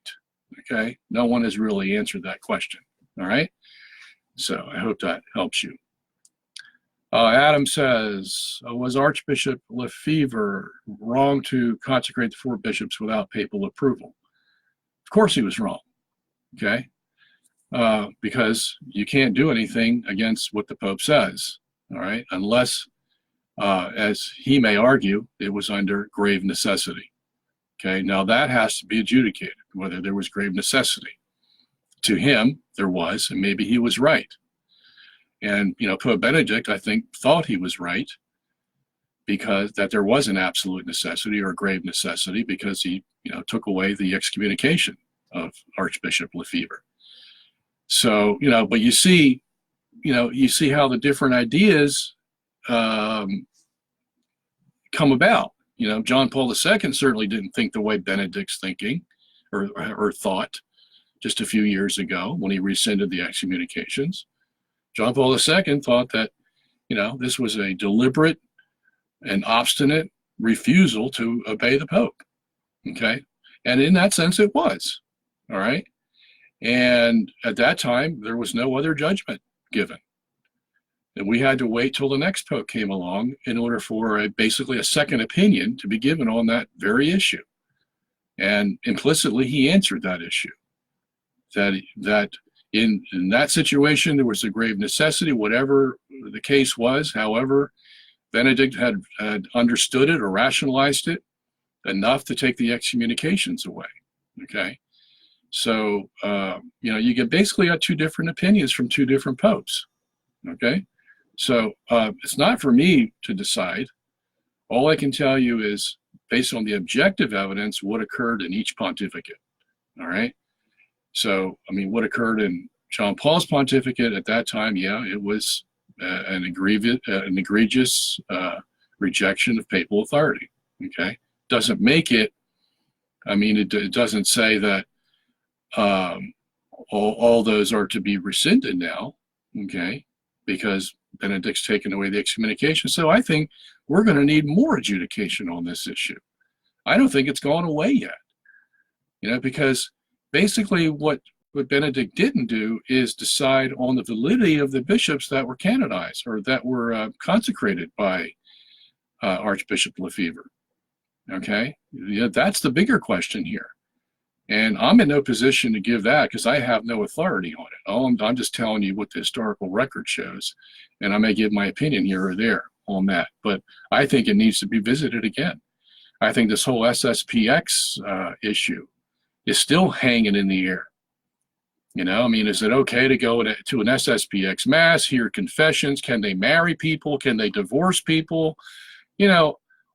Okay? No one has really answered that question. All right? So I hope that helps you. Adam says, was Archbishop Lefevre wrong to consecrate the 4 bishops without papal approval? Of course he was wrong. Okay? Because you can't do anything against what the Pope says. All right, unless, as he may argue, it was under grave necessity. Okay, now that has to be adjudicated, whether there was grave necessity. To him, there was, and maybe he was right. And, Pope Benedict, I think, thought he was right, because that there was an absolute necessity or grave necessity, because he, took away the excommunication of Archbishop Lefevre. So, but you see how the different ideas come about. John Paul II certainly didn't think the way Benedict's thinking or thought just a few years ago when he rescinded the excommunications. John Paul II thought that, this was a deliberate and obstinate refusal to obey the Pope. Okay. And in that sense, it was. All right. And at that time, there was no other judgment given. And we had to wait till the next Pope came along in order for basically a second opinion to be given on that very issue. And implicitly, he answered that issue. that in that situation there was a grave necessity, whatever the case was. However, Benedict had understood it or rationalized it enough to take the excommunications away. Okay, so you get basically got two different opinions from two different popes. Okay, so it's not for me to decide. All I can tell you is, based on the objective evidence, what occurred in each pontificate. All right. So, I mean, what occurred in John Paul's pontificate at that time, yeah, it was an egregious rejection of papal authority. Okay. Doesn't make it, I mean, it doesn't say that all those are to be rescinded now. Okay. Because Benedict's taken away the excommunication. So I think we're going to need more adjudication on this issue. I don't think it's gone away yet, because basically what Benedict didn't do is decide on the validity of the bishops that were canonized or that were consecrated by Archbishop Lefebvre. Okay, that's the bigger question here. And I'm in no position to give that because I have no authority on it. I'm just telling you what the historical record shows, and I may give my opinion here or there on that. But I think it needs to be visited again. I think this whole SSPX issue is still hanging in the air. I mean, is it okay to go to an SSPX mass, hear confessions? Can they marry people? Can they divorce people?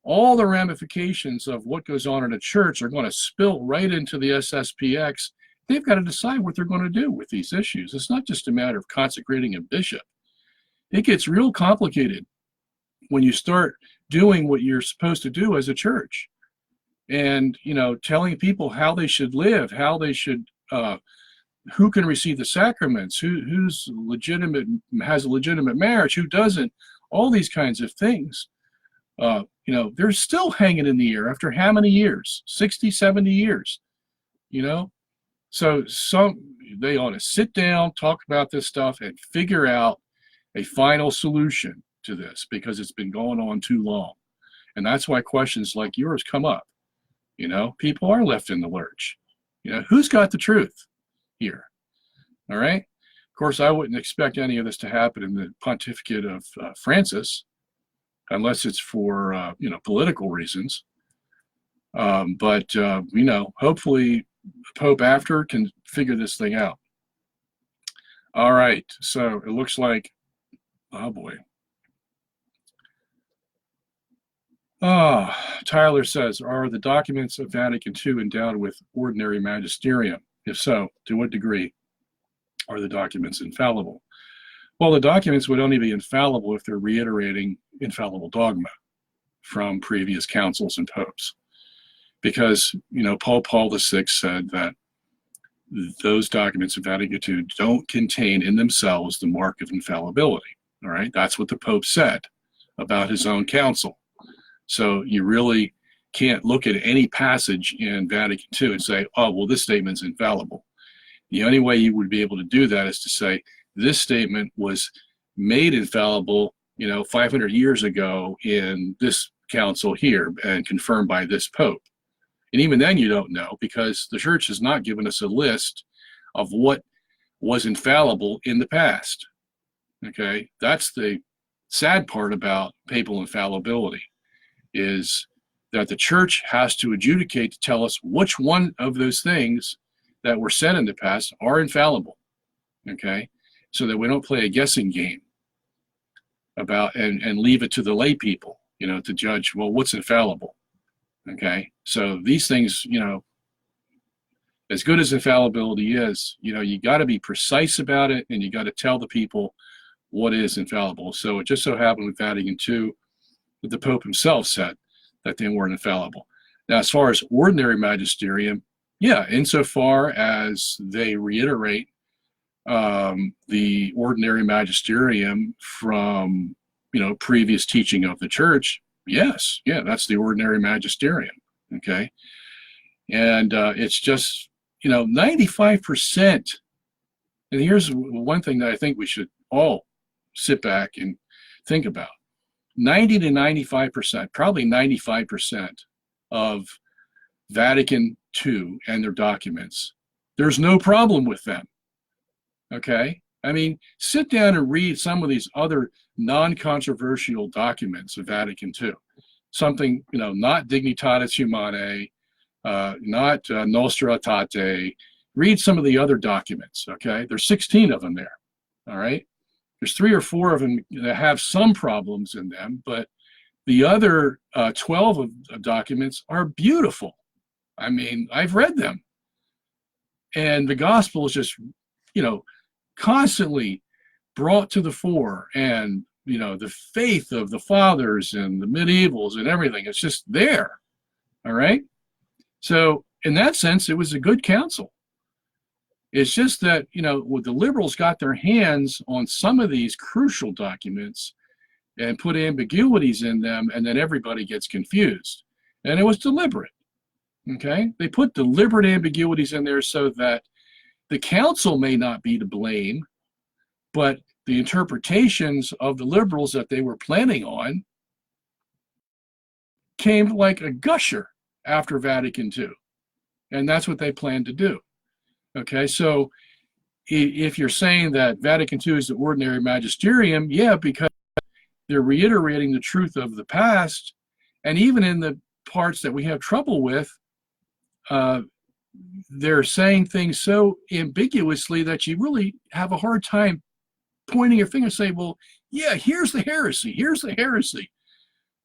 All the ramifications of what goes on in a church are going to spill right into the SSPX. They've got to decide what they're going to do with these issues. It's not just a matter of consecrating a bishop. It gets real complicated when you start doing what you're supposed to do as a church and, telling people how they should live, how they should, who can receive the sacraments, who's legitimate, has a legitimate marriage, who doesn't, all these kinds of things. They're still hanging in the air after how many years? 60, 70 years, So they ought to sit down, talk about this stuff, and figure out a final solution to this because it's been going on too long. And that's why questions like yours come up. People are left in the lurch. Who's got the truth here? All right. Of course, I wouldn't expect any of this to happen in the pontificate of Francis, unless it's for, political reasons. But hopefully the Pope after can figure this thing out. All right. So it looks like, oh boy. Tyler says, are the documents of Vatican II endowed with ordinary magisterium? If so, to what degree are the documents infallible? Well, the documents would only be infallible if they're reiterating infallible dogma from previous councils and popes. Because, Pope Paul VI said that those documents of Vatican II don't contain in themselves the mark of infallibility. All right, that's what the Pope said about his own council. So you really can't look at any passage in Vatican II and say, oh, well, this statement's infallible. The only way you would be able to do that is to say, this statement was made infallible, 500 years ago in this council here and confirmed by this Pope. And even then you don't know because the church has not given us a list of what was infallible in the past. Okay, that's the sad part about papal infallibility, is that the church has to adjudicate to tell us which one of those things that were said in the past are infallible. Okay, so that we don't play a guessing game about and leave it to the lay people, to judge, well, what's infallible. Okay, so these things, as good as infallibility is, you got to be precise about it and you got to tell the people what is infallible. So it just so happened with Vatican II that the Pope himself said that they weren't infallible. Now, as far as ordinary magisterium, yeah, insofar as they reiterate the ordinary magisterium from, previous teaching of the church, yes, yeah, that's the ordinary magisterium, okay? And it's just, 95%, and here's one thing that I think we should all sit back and think about. 90 to 95%, probably 95% of Vatican II and their documents, there's no problem with them. Okay? I mean, sit down and read some of these other non-controversial documents of Vatican II. Something, not Dignitatis Humanae, not Nostra Aetate. Read some of the other documents, okay? There's 16 of them there, all right? There's 3 or 4 of them that have some problems in them, but the other 12 of documents are beautiful. I mean, I've read them. And the gospel is just, constantly brought to the fore, and the faith of the fathers and the medievals and everything, it's just there. All right. So in that sense, it was a good council. It's just that, when the liberals got their hands on some of these crucial documents and put ambiguities in them, and then everybody gets confused. And it was deliberate. Okay. They put deliberate ambiguities in there so that the council may not be to blame, but the interpretations of the liberals that they were planning on came like a gusher after Vatican II. And that's what they planned to do. Okay, so if you're saying that Vatican II is the ordinary magisterium, yeah, because they're reiterating the truth of the past, and even in the parts that we have trouble with, they're saying things so ambiguously that you really have a hard time pointing your finger and say, well, yeah, here's the heresy,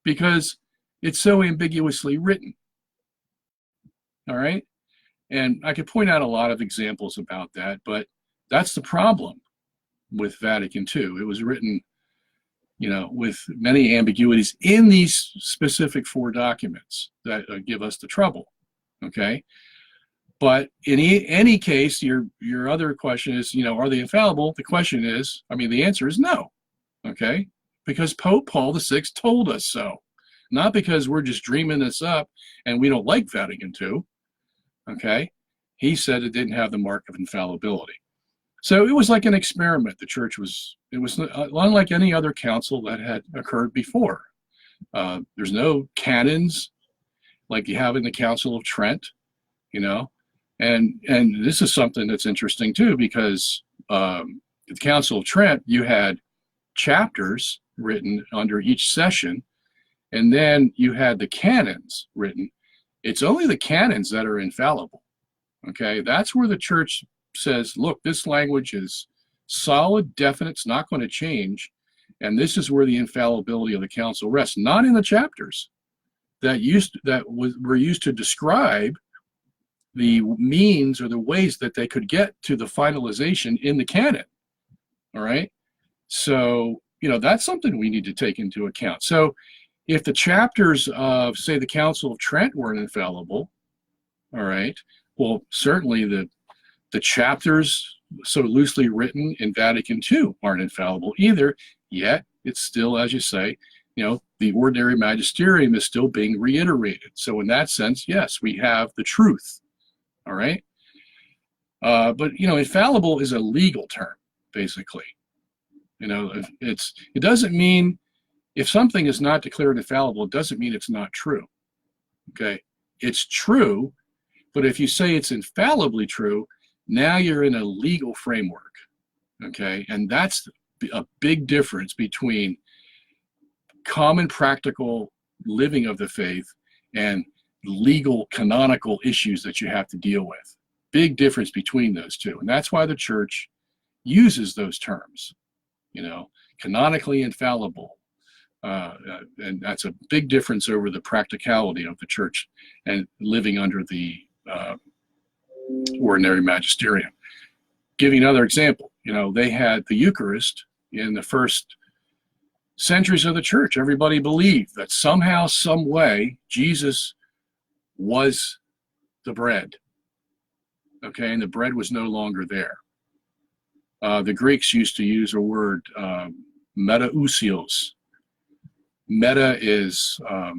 because it's so ambiguously written. All right? And I could point out a lot of examples about that, but that's the problem with Vatican II. It was written, with many ambiguities in these specific 4 documents that give us the trouble. Okay? But in any case, your other question is, are they infallible? The answer is no, okay? Because Pope Paul VI told us so. Not because we're just dreaming this up and we don't like Vatican II, okay? He said it didn't have the mark of infallibility. So it was like an experiment. It was unlike any other council that had occurred before. There's no canons like you have in the Council of Trent, And this is something that's interesting too, because at the Council of Trent, you had chapters written under each session, and then you had the canons written. It's only the canons that are infallible. Okay, that's where the church says, look, this language is solid, definite, it's not going to change, and this is where the infallibility of the council rests, not in the chapters that were used to describe the means or the ways that they could get to the finalization in the canon. All right. So, that's something we need to take into account. So if the chapters of, say, the Council of Trent weren't infallible, all right, well, certainly the chapters so loosely written in Vatican II aren't infallible either, yet it's still, as you say, the ordinary magisterium is still being reiterated. So in that sense, yes, we have the truth. All right. But, infallible is a legal term, basically. It doesn't mean, if something is not declared infallible, it doesn't mean it's not true. Okay. It's true, but if you say it's infallibly true, now you're in a legal framework. Okay. And that's a big difference between common practical living of the faith and legal canonical issues that you have to deal with. Big difference between those two. And that's why the church uses those terms, canonically infallible. And that's a big difference over the practicality of the church and living under the ordinary magisterium. Giving another example, they had the Eucharist in the first centuries of the church. Everybody believed that somehow, some way, Jesus was the bread. Okay, and the bread was no longer there. The Greeks used to use a word, metausios. Meta is a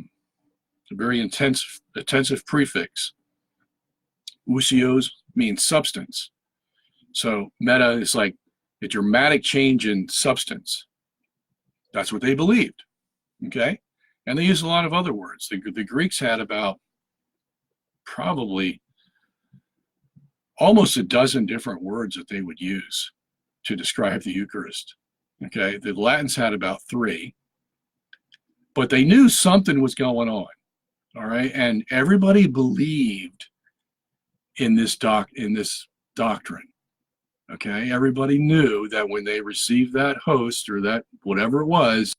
very intensive prefix. Ousios means substance. So meta is like a dramatic change in substance. That's what they believed. Okay, and they used a lot of other words. The Greeks had about probably almost a dozen different words that they would use to describe the Eucharist. Okay, the Latins had about 3, but they knew something was going on. All right, and everybody believed in this doctrine. Okay, everybody knew that when they received that host or that whatever it was,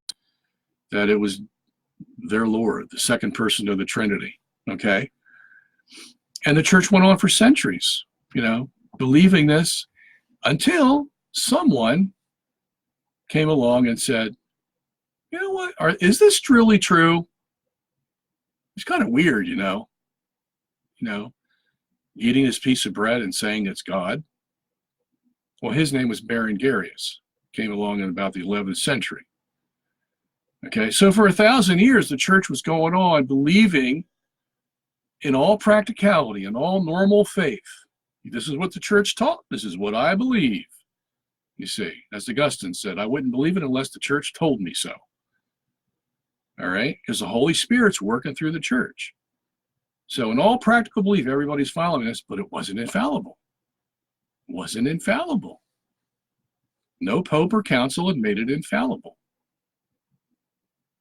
that it was their Lord, the second person of the Trinity. Okay, and the church went on for centuries, believing this until someone came along and said, you know what, is this really true? It's kind of weird, eating this piece of bread and saying it's God. Well, his name was Berengarius, came along in about the 11th century. Okay, so for 1,000 years, the church was going on believing in all practicality and all normal faith. This is what the church taught. This is what I believe. You see, as Augustine said, I wouldn't believe it unless the church told me so. All right, because the Holy Spirit's working through the church. So in all practical belief, everybody's following this, but it wasn't infallible. It wasn't infallible. No pope or council had made it infallible.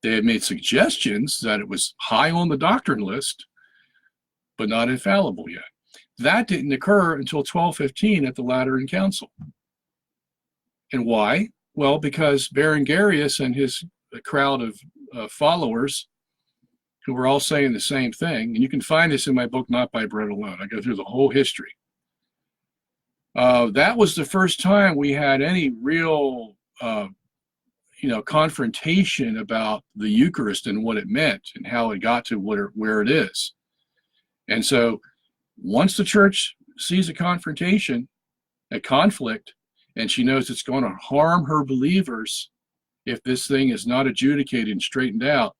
They had made suggestions that it was high on the doctrine list, but not infallible yet. That didn't occur until 1215 at the Lateran Council. And why? Well, because Berengarius and his crowd of followers who were all saying the same thing, and you can find this in my book, Not by Bread Alone. I go through the whole history. That was the first time we had any real, confrontation about the Eucharist and what it meant and how it got to where it is. And so once the church sees a confrontation, a conflict, and she knows it's going to harm her believers if this thing is not adjudicated and straightened out,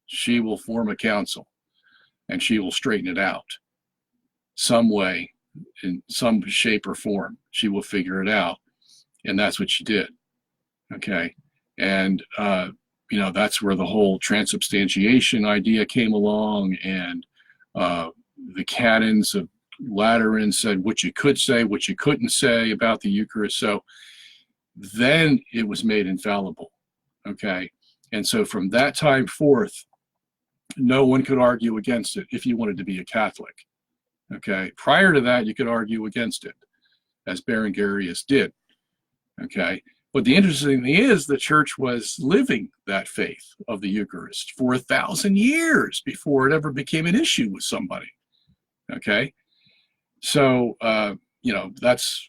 she will form a council and she will straighten it out some way, in some shape or form. She will figure it out. And that's what she did. Okay. And, that's where the whole transubstantiation idea came along, and the canons of Lateran said what you could say, what you couldn't say about the Eucharist. So then it was made infallible. Okay. And so from that time forth, no one could argue against it if you wanted to be a Catholic. Okay. Prior to that, you could argue against it, as Berengarius did. Okay. But the interesting thing is the church was living that faith of the Eucharist for 1,000 years before it ever became an issue with somebody. Okay. So, that's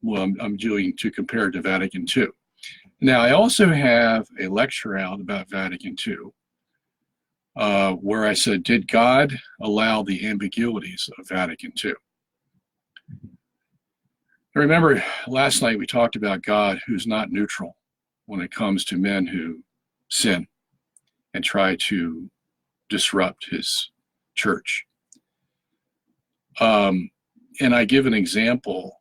what I'm doing to compare to Vatican II. Now, I also have a lecture out about Vatican II, where I said, did God allow the ambiguities of Vatican II? I remember last night we talked about God who's not neutral when it comes to men who sin and try to disrupt his church. And I give an example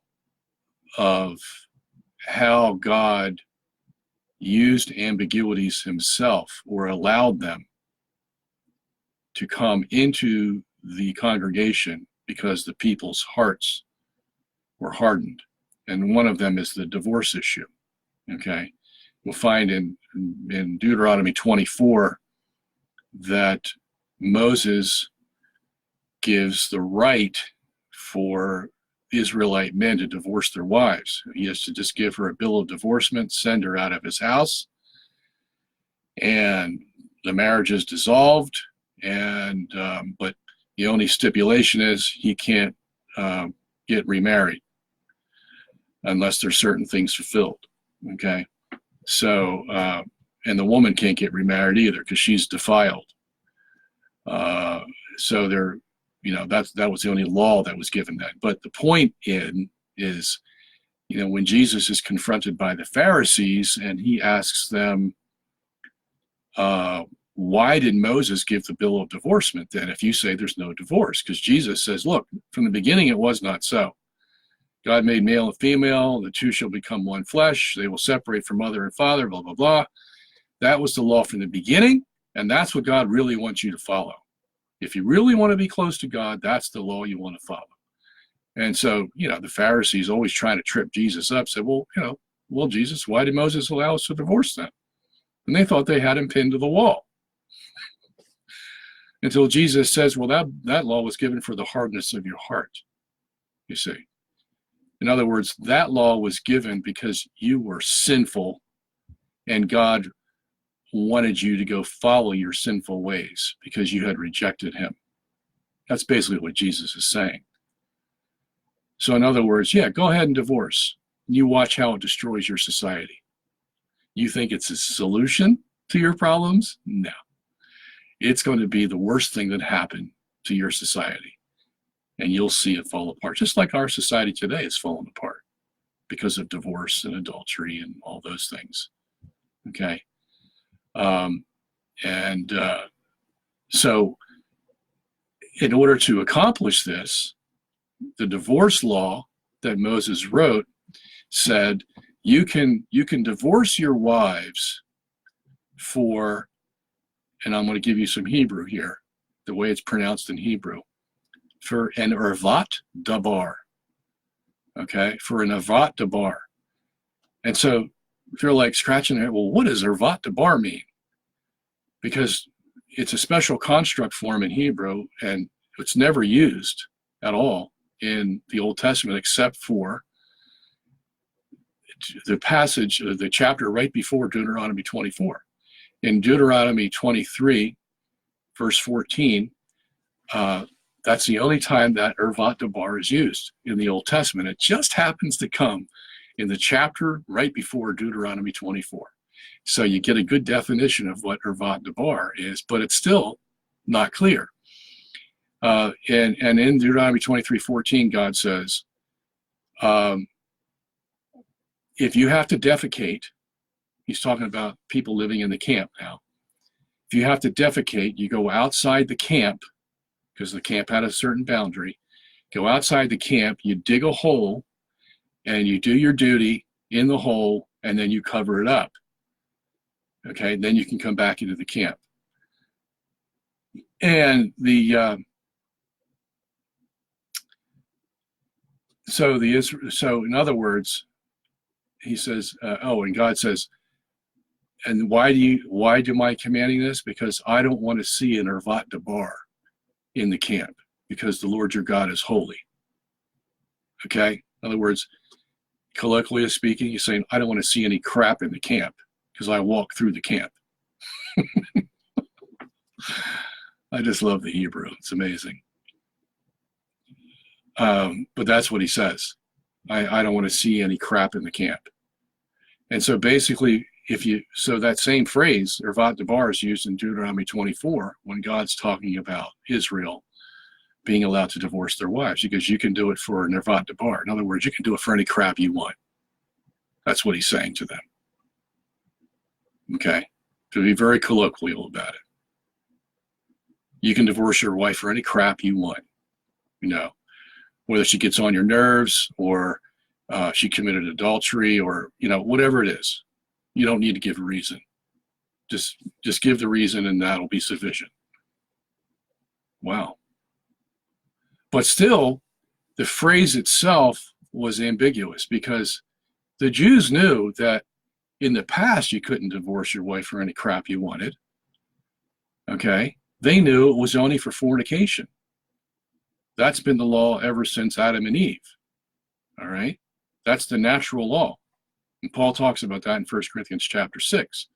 of how God used ambiguities himself, or allowed them to come into the congregation because the people's hearts were hardened. And one of them is the divorce issue. Okay. We'll find in Deuteronomy 24 that Moses gives the right for Israelite men to divorce their wives. He has to just give her a bill of divorcement, send her out of his house, and the marriage is dissolved. And but the only stipulation is he can't get remarried unless there's certain things fulfilled. Okay, so and the woman can't get remarried either because she's defiled. So there, that was the only law that was given then. But the point is, when Jesus is confronted by the Pharisees and he asks them, why did Moses give the bill of divorcement then if you say there's no divorce? Because Jesus says, look, from the beginning it was not so. God made male and female, the two shall become one flesh, they will separate from mother and father, blah, blah, blah. That was the law from the beginning, and that's what God really wants you to follow. If you really want to be close to God, that's the law you want to follow. And so, the Pharisees always trying to trip Jesus up said, well, Jesus, why did Moses allow us to divorce them? And they thought they had him pinned to the wall. Until Jesus says, well, that law was given for the hardness of your heart, you see. In other words, that law was given because you were sinful and God wanted you to go follow your sinful ways because you had rejected him. That's basically what Jesus is saying. So in other words, yeah, go ahead and divorce. You watch how it destroys your society. You think it's a solution to your problems? No. It's going to be the worst thing that happened to your society. And you'll see it fall apart, just like our society today is falling apart because of divorce and adultery and all those things. Okay. So in order to accomplish this, the divorce law that Moses wrote said you can divorce your wives for, and I'm going to give you some Hebrew here, the way it's pronounced in Hebrew, for an ervat dabar. Okay, for an ervat dabar. And so if you're like scratching it, well, what does ervat dabar mean? Because it's a special construct form in Hebrew, and it's never used at all in the Old Testament except for the passage, the chapter right before Deuteronomy 24. In Deuteronomy 23, verse 14, that's the only time that ervat dabar is used in the Old Testament. It just happens to come in the chapter right before Deuteronomy 24. So you get a good definition of what ervat dabar is, but it's still not clear. And in Deuteronomy 23:14, God says, if you have to defecate, he's talking about people living in the camp now. If you have to defecate, you go outside the camp, because the camp had a certain boundary. Go outside the camp, you dig a hole, and you do your duty in the hole, and then you cover it up. Okay, then you can come back into the camp. And so in other words, he says, and God says, and why am I commanding this? Because I don't want to see an ervat dabar in the camp, because the Lord your God is holy. Okay? In other words, colloquially speaking, he's saying, I don't want to see any crap in the camp because I walk through the camp. I just love the Hebrew. It's amazing. But that's what he says. I don't want to see any crap in the camp. And so basically, so that same phrase, ervat dabar, is used in Deuteronomy 24 when God's talking about Israel being allowed to divorce their wives, because you can do it for an ervat dabar. In other words, you can do it for any crap you want. That's what he's saying to them. Okay? To be very colloquial about it. You can divorce your wife for any crap you want. Whether she gets on your nerves or she committed adultery or, whatever it is. You don't need to give a reason. Just give the reason and that'll be sufficient. Wow. But still, the phrase itself was ambiguous because the Jews knew that in the past you couldn't divorce your wife for any crap you wanted. Okay? They knew it was only for fornication. That's been the law ever since Adam and Eve. All right? That's the natural law. And Paul talks about that in 1 Corinthians chapter 6.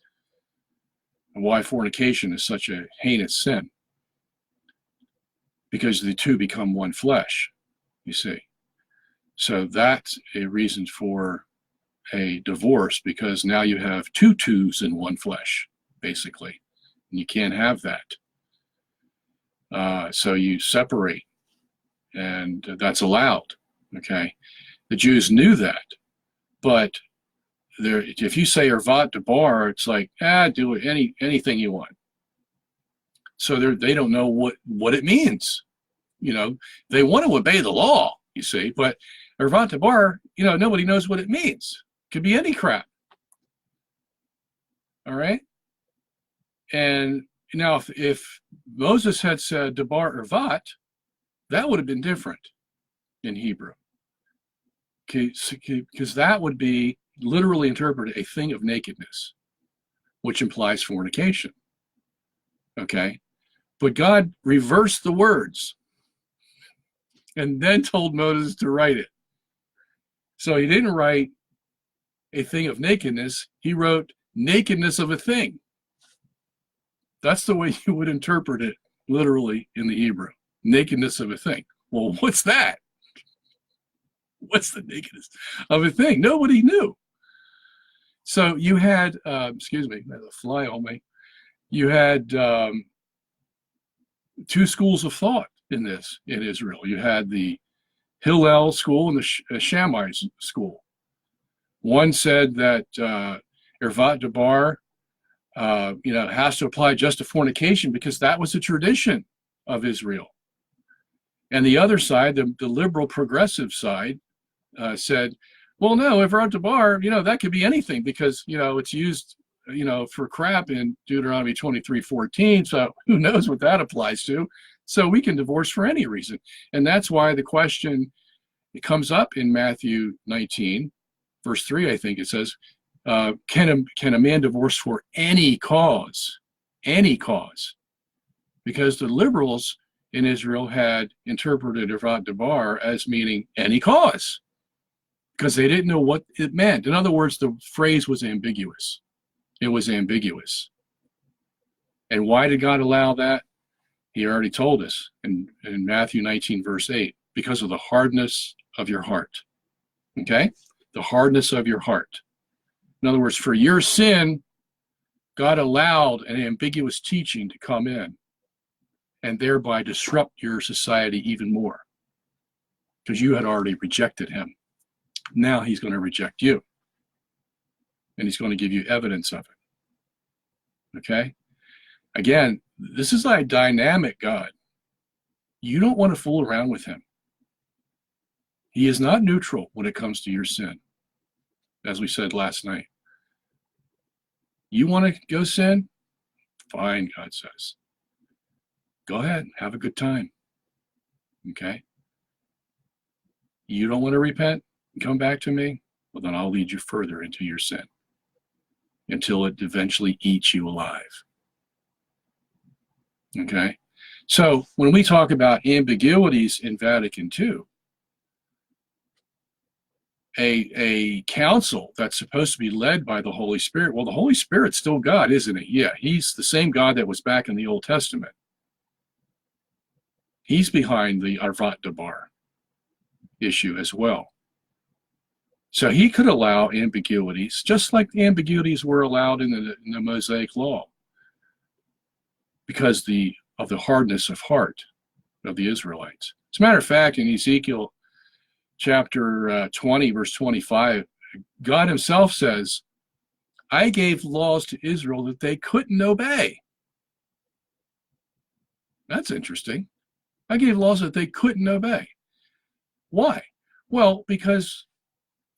And why fornication is such a heinous sin. Because the two become one flesh, you see. So that's a reason for a divorce, because now you have two twos in one flesh, basically. And you can't have that. So you separate, and that's allowed, okay? The Jews knew that, but if you say ervat dabar, it's like, do anything you want. So they don't know what it means. They want to obey the law, you see, but ervat dabar, nobody knows what it means. It could be any crap. All right? And now if Moses had said dabar ervat, that would have been different. in Hebrew. Because that would be literally interpreted a thing of nakedness, which implies fornication. Okay? But God reversed the words and then told Moses to write it. So he didn't write a thing of nakedness, he wrote nakedness of a thing. That's the way you would interpret it literally in the Hebrew. Nakedness of a thing. Well, what's that? What's the nakedness of a thing? Nobody knew. So you had, excuse me, there's a fly on me. You had two schools of thought in this in Israel. You had the Hillel school and the Shammai school. One said that Ervat Debar, has to apply just to fornication because that was the tradition of Israel. And the other side, the liberal progressive side, said, well, no, Ervat Debar, that could be anything because, it's used, for crap in Deuteronomy 23:14. So who knows what that applies to? So we can divorce for any reason. And that's why the question, it comes up in Matthew 19, verse 3, I think it says, can a man divorce for any cause? Any cause. Because the liberals in Israel had interpreted Ervat Debar as meaning any cause. Because they didn't know what it meant. In other words, the phrase was ambiguous. It was ambiguous. And why did God allow that? He already told us in Matthew 19, verse 8, because of the hardness of your heart. Okay? The hardness of your heart. In other words, for your sin, God allowed an ambiguous teaching to come in and thereby disrupt your society even more because you had already rejected him. Now he's going to reject you and he's going to give you evidence of it. Okay? Again, this is a dynamic God. You don't want to fool around with him. He is not neutral when it comes to your sin, as we said last night. You want to go sin? Fine, God says. Go ahead, have a good time. Okay? You don't want to repent and come back to me? Well, then I'll lead you further into your sin until it eventually eats you alive. Okay? So when we talk about ambiguities in Vatican II, a council that's supposed to be led by the Holy Spirit, well, the Holy Spirit's still God, isn't he? Yeah, he's the same God that was back in the Old Testament. He's behind the Ervat Debar issue as well. So he could allow ambiguities, just like the ambiguities were allowed in the Mosaic Law, because of the hardness of heart of the Israelites. As a matter of fact, in Ezekiel chapter 20, verse 25, God himself says, I gave laws to Israel that they couldn't obey. That's interesting. I gave laws that they couldn't obey. Why? Well, because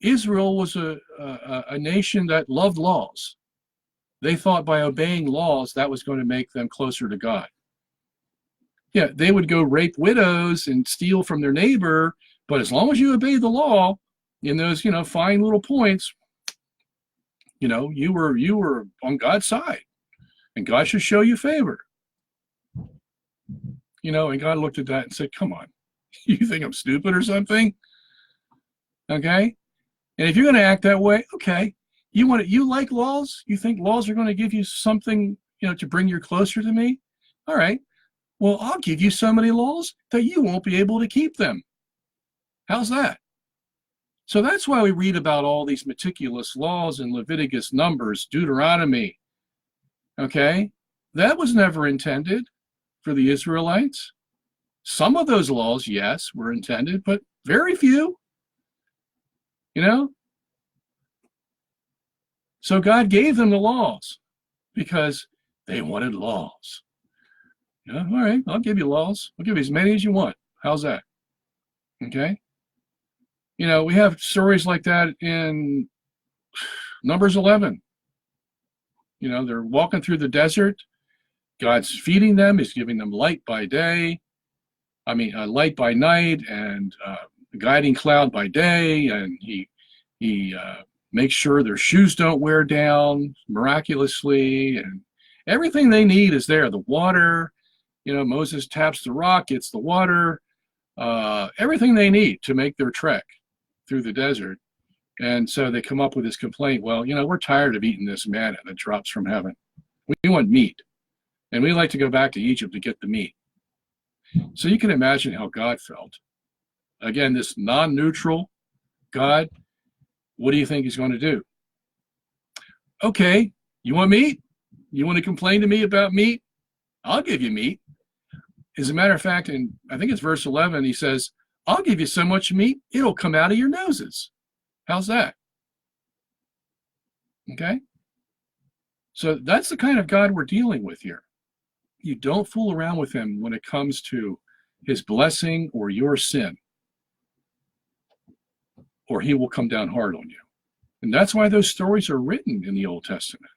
Israel was a nation that loved laws. They thought by obeying laws, that was going to make them closer to God. Yeah, they would go rape widows and steal from their neighbor, but as long as you obey the law in those, fine little points, you were on God's side, and God should show you favor. And God looked at that and said, come on, you think I'm stupid or something? Okay? And if you're going to act that way, okay. You like laws? You think laws are going to give you something, to bring you closer to me? All right. Well, I'll give you so many laws that you won't be able to keep them. How's that? So that's why we read about all these meticulous laws in Leviticus, Numbers, Deuteronomy. Okay? That was never intended for the Israelites. Some of those laws, yes, were intended, but very few. So God gave them the laws because they wanted laws. All right, I'll give you laws. I'll give you as many as you want. How's that? Okay? We have stories like that in Numbers 11. They're walking through the desert. God's feeding them. He's giving them light by day. Light by night, and guiding cloud by day, and he makes sure their shoes don't wear down miraculously, and everything they need is there. The water, Moses taps the rock, gets the water, everything they need to make their trek through the desert. And so they come up with this complaint, well, we're tired of eating this manna that drops from heaven. We want meat. And we like to go back to Egypt to get the meat. So you can imagine how God felt. Again, this non-neutral God, what do you think he's going to do? Okay, you want meat? You want to complain to me about meat? I'll give you meat. As a matter of fact, in I think it's verse 11, he says, I'll give you so much meat, it'll come out of your noses. How's that? Okay? So that's the kind of God we're dealing with here. You don't fool around with him when it comes to his blessing or your sin, or he will come down hard on you. And that's why those stories are written in the Old Testament.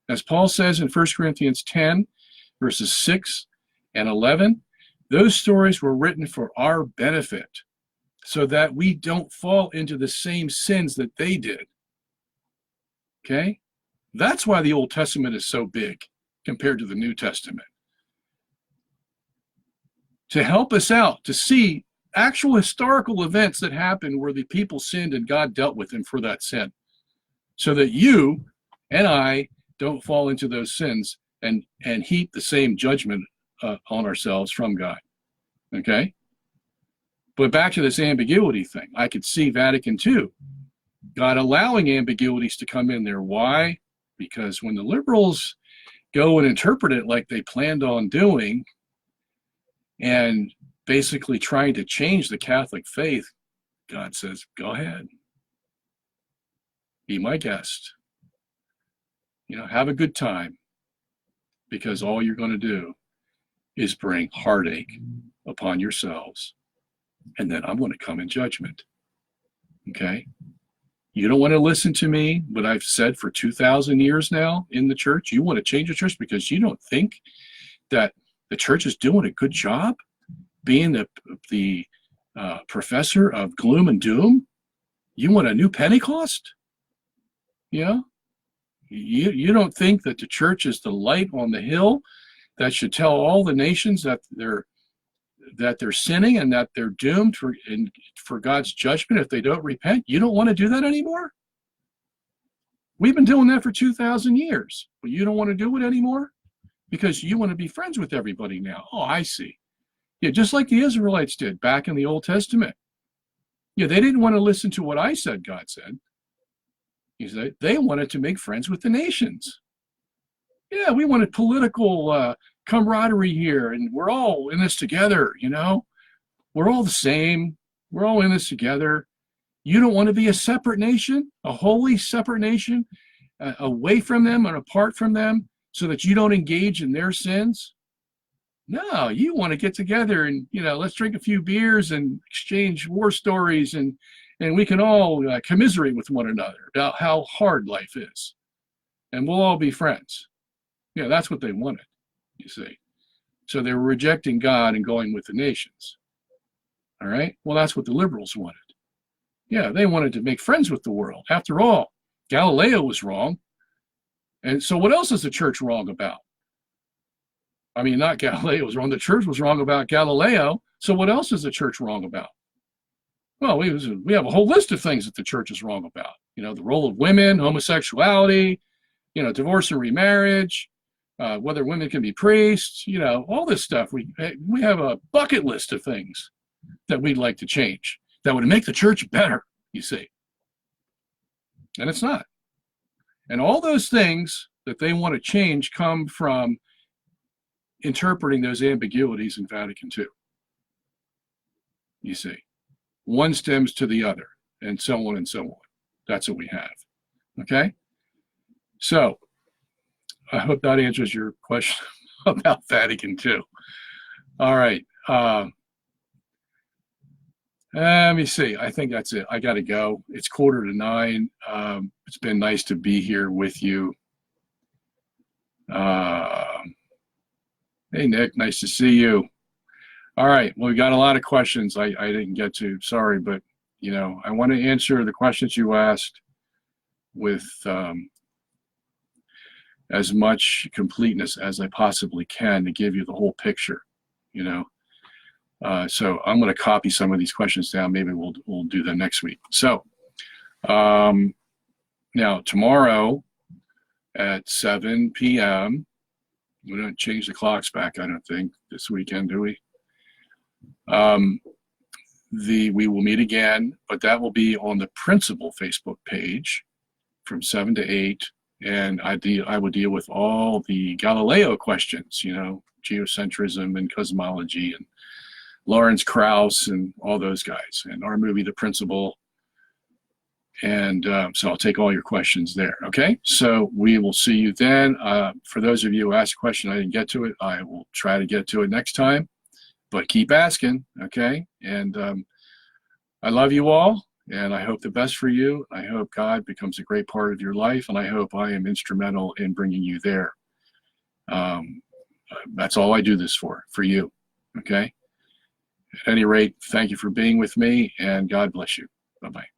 As Paul says in 1 Corinthians 10, verses 6 and 11, those stories were written for our benefit so that we don't fall into the same sins that they did. Okay? That's why the Old Testament is so big compared to the New Testament. To help us out, to see actual historical events that happened where the people sinned and God dealt with them for that sin, so that you and I don't fall into those sins and heap the same judgment on ourselves from God. Okay? But back to this ambiguity thing. I could see Vatican II, God allowing ambiguities to come in there. Why? Because when the liberals go and interpret it like they planned on doing, and basically trying to change the Catholic faith, God says, go ahead. Be my guest. Have a good time, because all you're going to do is bring heartache upon yourselves, and then I'm going to come in judgment. Okay? You don't want to listen to me, what I've said for 2,000 years now in the church. You want to change the church because you don't think that the church is doing a good job being the professor of gloom and doom. You want a new Pentecost? You don't think that the church is the light on the hill that should tell all the nations that they're sinning and that they're doomed for God's judgment if they don't repent? You don't want to do that anymore? We've been doing that for 2,000 years, but you don't want to do it anymore because you want to be friends with everybody now. Oh, I see. Yeah, just like the Israelites did back in the Old Testament. Yeah, they didn't want to listen to what I said, God said. He said they wanted to make friends with the nations. Yeah, we wanted political camaraderie here, and we're all in this together, We're all the same. We're all in this together. You don't want to be a separate nation, a holy separate nation, away from them and apart from them so that you don't engage in their sins? No, you want to get together and, let's drink a few beers and exchange war stories, and we can all commiserate with one another about how hard life is. And we'll all be friends. Yeah, that's what they wanted, you see. So they were rejecting God and going with the nations. All right? Well, that's what the liberals wanted. Yeah, they wanted to make friends with the world. After all, Galileo was wrong. And so what else is the church wrong about? I mean, not Galileo was wrong. The church was wrong about Galileo. So what else is the church wrong about? Well, we have a whole list of things that the church is wrong about. The role of women, homosexuality, divorce and remarriage, whether women can be priests, all this stuff. We have a bucket list of things that we'd like to change that would make the church better, you see. And it's not. And all those things that they want to change come from interpreting those ambiguities in Vatican II. You see, one stems to the other, and so on and so on. That's what we have. Okay? So, I hope that answers your question about Vatican II. All right. Let me see. I think that's it. I got to go. It's 8:45. It's been nice to be here with you. Hey, Nick. Nice to see you. All right. Well, we got a lot of questions I didn't get to. Sorry, but I want to answer the questions you asked with as much completeness as I possibly can to give you the whole picture. So I'm going to copy some of these questions down. Maybe we'll do them next week. So now tomorrow at 7 p.m. We don't change the clocks back, I don't think, this weekend, do we? We will meet again, but that will be on the principal Facebook page from 7 to 8, and I will deal with all the Galileo questions, geocentrism and cosmology and Lawrence Krauss and all those guys, and our movie, The Principal. And so I'll take all your questions there. Okay, so we will see you then. For those of you who asked a question, I didn't get to it. I will try to get to it next time, but keep asking, okay? And I love you all, and I hope the best for you. I hope God becomes a great part of your life, and I hope I am instrumental in bringing you there. That's all I do this for you, okay? At any rate, thank you for being with me, and God bless you. Bye-bye.